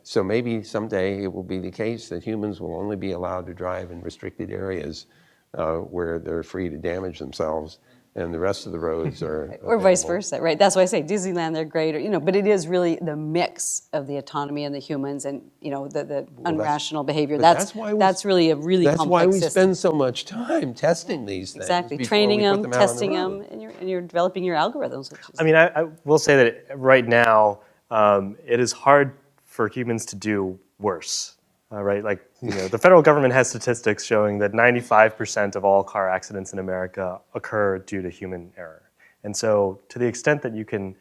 So maybe someday it will be the case that humans will only be allowed to drive in restricted areas where they're free to damage themselves, and the rest of the roads are or vice versa, right? That's why I say Disneyland, they're great, but it is really the mix of the autonomy and the humans and, the unrational behavior. That's really a really complex system. That's why we spend so much time testing these things. Exactly, training them, testing them, and you're developing your algorithms. I will say that right now, it is hard for humans to do worse. Right, the federal government has statistics showing that 95% of all car accidents in America occur due to human error. And so, to the extent that you can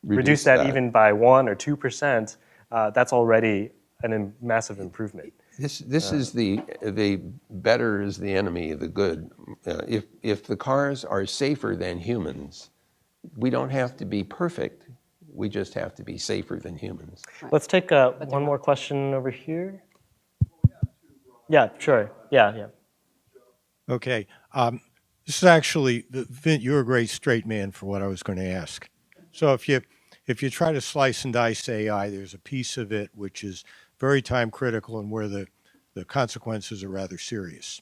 reduce that even by 1 or 2%, that's already a massive improvement. This is the better is the enemy of the good. If the cars are safer than humans, we don't have to be perfect. We just have to be safer than humans. Let's take one more question over here. Yeah, sure. Yeah. Okay. This is actually, Vint, you're a great straight man for what I was going to ask. So if you try to slice and dice AI, there's a piece of it which is very time critical and where the consequences are rather serious,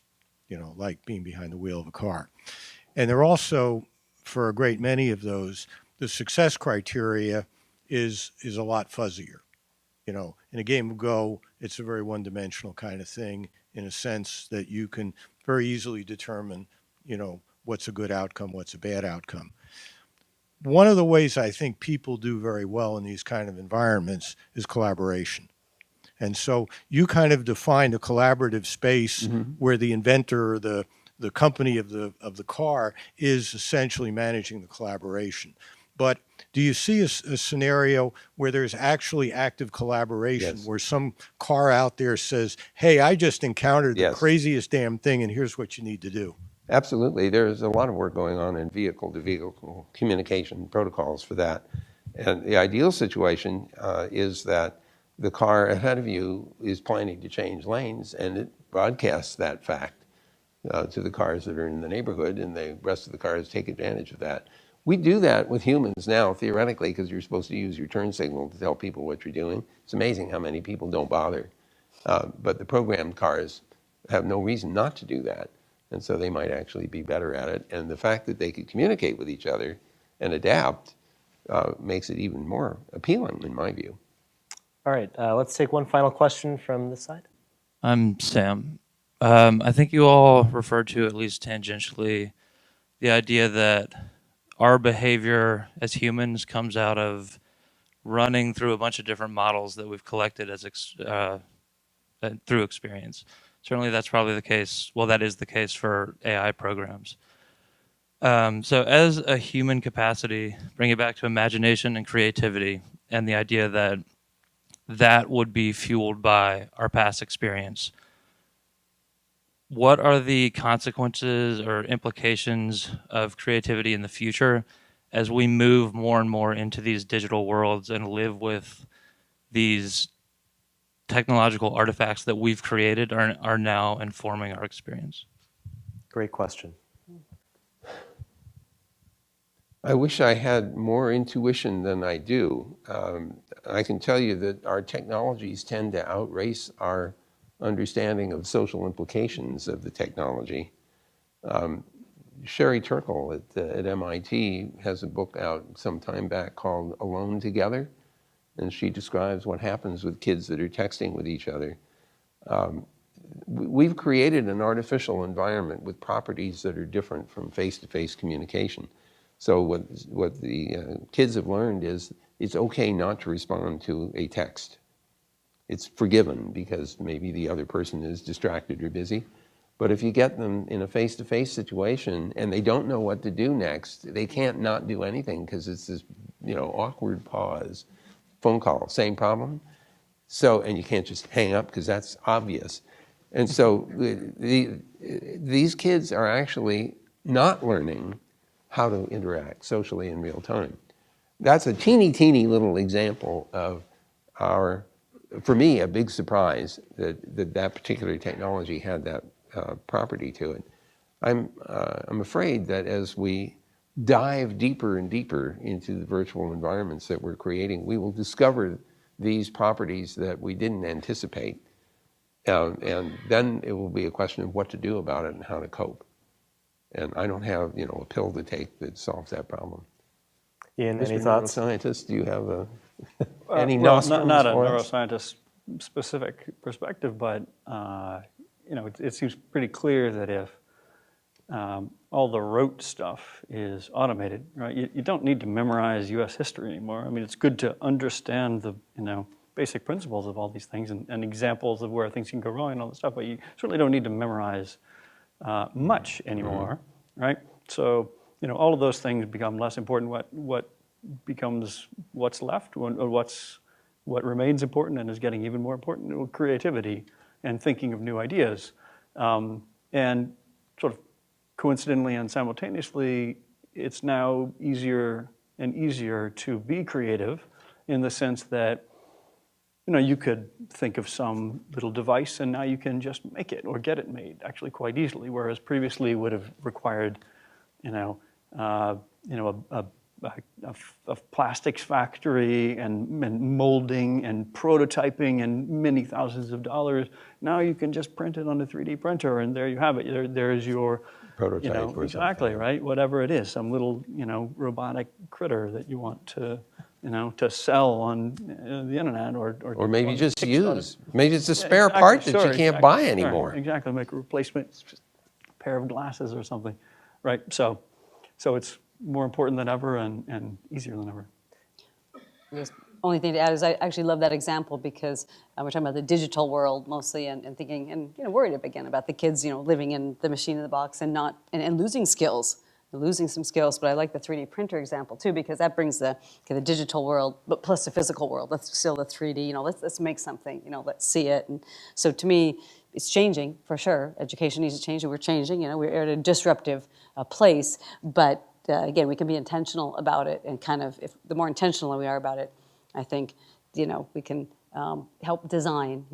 like being behind the wheel of a car. And there also, for a great many of those, the success criteria is a lot fuzzier. In a game of Go, it's a very one-dimensional kind of thing. in a sense that you can very easily determine, what's a good outcome, what's a bad outcome. One of the ways I think people do very well in these kind of environments is collaboration. And so you kind of defined a collaborative space where the inventor or the company of the car is essentially managing the collaboration. But do you see a scenario where there's actually active collaboration, Yes. where some car out there says, hey, I just encountered the Yes. craziest damn thing, and here's what you need to do? Absolutely. There's a lot of work going on in vehicle-to-vehicle communication protocols for that. And the ideal situation is that the car ahead of you is planning to change lanes, and it broadcasts that fact to the cars that are in the neighborhood, and the rest of the cars take advantage of that. We do that with humans now, theoretically, because you're supposed to use your turn signal to tell people what you're doing. It's amazing how many people don't bother. But the programmed cars have no reason not to do that. And so they might actually be better at it. And the fact that they could communicate with each other and adapt makes it even more appealing, in my view. All right, let's take one final question from this side. I'm Sam. I think you all referred to, at least tangentially, the idea that our behavior as humans comes out of running through a bunch of different models that we've collected as through experience. Certainly that's probably the case. Well, that is the case for AI programs. So as a human capacity, bring it back to imagination and creativity, and the idea that that would be fueled by our past experience. What are the consequences or implications of creativity in the future as we move more and more into these digital worlds and live with these technological artifacts that we've created are now informing our experience? Great question. I wish I had more intuition than I do. I can tell you that our technologies tend to outrace our understanding of social implications of the technology. Sherry Turkle at MIT has a book out some time back called Alone Together, and she describes what happens with kids that are texting with each other. We've created an artificial environment with properties that are different from face-to-face communication. So what the kids have learned is it's okay not to respond to a text. It's forgiven because maybe the other person is distracted or busy. But if you get them in a face-to-face situation and they don't know what to do next, they can't not do anything because it's this, awkward pause. Phone call, same problem. So, and you can't just hang up because that's obvious. And so these kids are actually not learning how to interact socially in real time. That's a teeny little example of for me, a big surprise that particular technology had that property to it. I'm afraid that as we dive deeper and deeper into the virtual environments that we're creating, we will discover these properties that we didn't anticipate. And then it will be a question of what to do about it and how to cope. And I don't have, a pill to take that solves that problem. Ian, Mr. any thoughts? Neuroscientist, do you have any well, nostrums not a for us? neuroscientist specific perspective, but it seems pretty clear that if all the rote stuff is automated, right? You don't need to memorize U.S. history anymore. I mean, it's good to understand the basic principles of all these things and examples of where things can go wrong and all that stuff. But you certainly don't need to memorize much anymore, right? So all of those things become less important. What becomes what's left, or what remains important and is getting even more important? Creativity and thinking of new ideas, and sort of coincidentally and simultaneously, it's now easier and easier to be creative in the sense that you could think of some little device and now you can just make it or get it made actually quite easily, whereas previously would have required a plastics factory and molding and prototyping and many thousands of dollars. Now you can just print it on a 3D printer and there you have it. There's your prototype or exactly something. Right, whatever it is, some little robotic critter that you want to to sell on the internet Or maybe on just Kickstarter. use. Maybe it's a spare Exactly, part that sure, you can't exactly, buy sure, anymore. Exactly, make a replacement, it's just a pair of glasses or something, right? So it's more important than ever and easier than ever. Yes. Only thing to add is I actually love that example because we're talking about the digital world mostly and thinking and worried again about the kids living in the machine in the box and not and losing skills, losing some skills. But I like the 3D printer example too because that brings the digital world, but plus the physical world. That's still the 3D. Let's make something. Let's see it. And so to me, it's changing for sure. Education needs to change, and we're changing. We're at a disruptive place, but again, we can be intentional about it, and kind of the more intentional we are about it, I think, we can help design,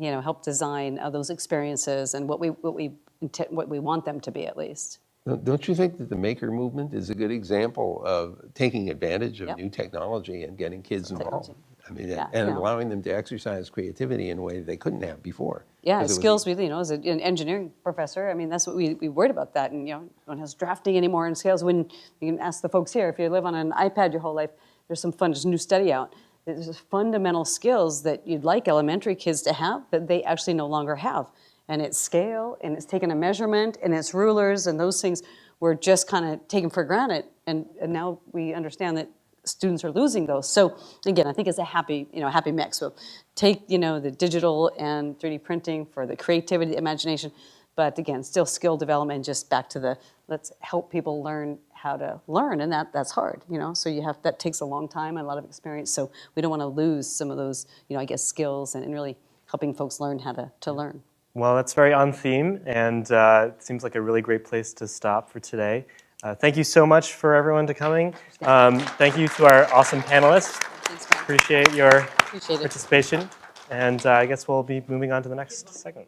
those experiences and what we want them to be at least. Don't you think that the maker movement is a good example of taking advantage of Yep. new technology and getting kids involved? Technology. I mean, Yeah, and allowing them to exercise creativity in a way they couldn't have before. Yeah, 'Cause it was- skills. As an engineering professor, I mean, that's what we worried about that, and no one has drafting anymore in scales. When you can ask the folks here, if you live on an iPad your whole life, there's some fun. There's a new study out. There's just fundamental skills that you'd like elementary kids to have, but they actually no longer have. And it's scale, and it's taking a measurement, and it's rulers, and those things were just kind of taken for granted. And now we understand that students are losing those. So again, I think it's a happy mix. So take, the digital and 3D printing for the creativity, the imagination, but again, still skill development, just back to let's help people learn how to learn, and that's hard, so that takes a long time and a lot of experience, so we don't want to lose some of those, skills and really helping folks learn how to learn. Well, that's very on theme, and it seems like a really great place to stop for today. Thank you so much for everyone to coming. Thank you to our awesome panelists. Thanks, Matt. Appreciate your Appreciate it. participation, and I guess we'll be moving on to the next segment.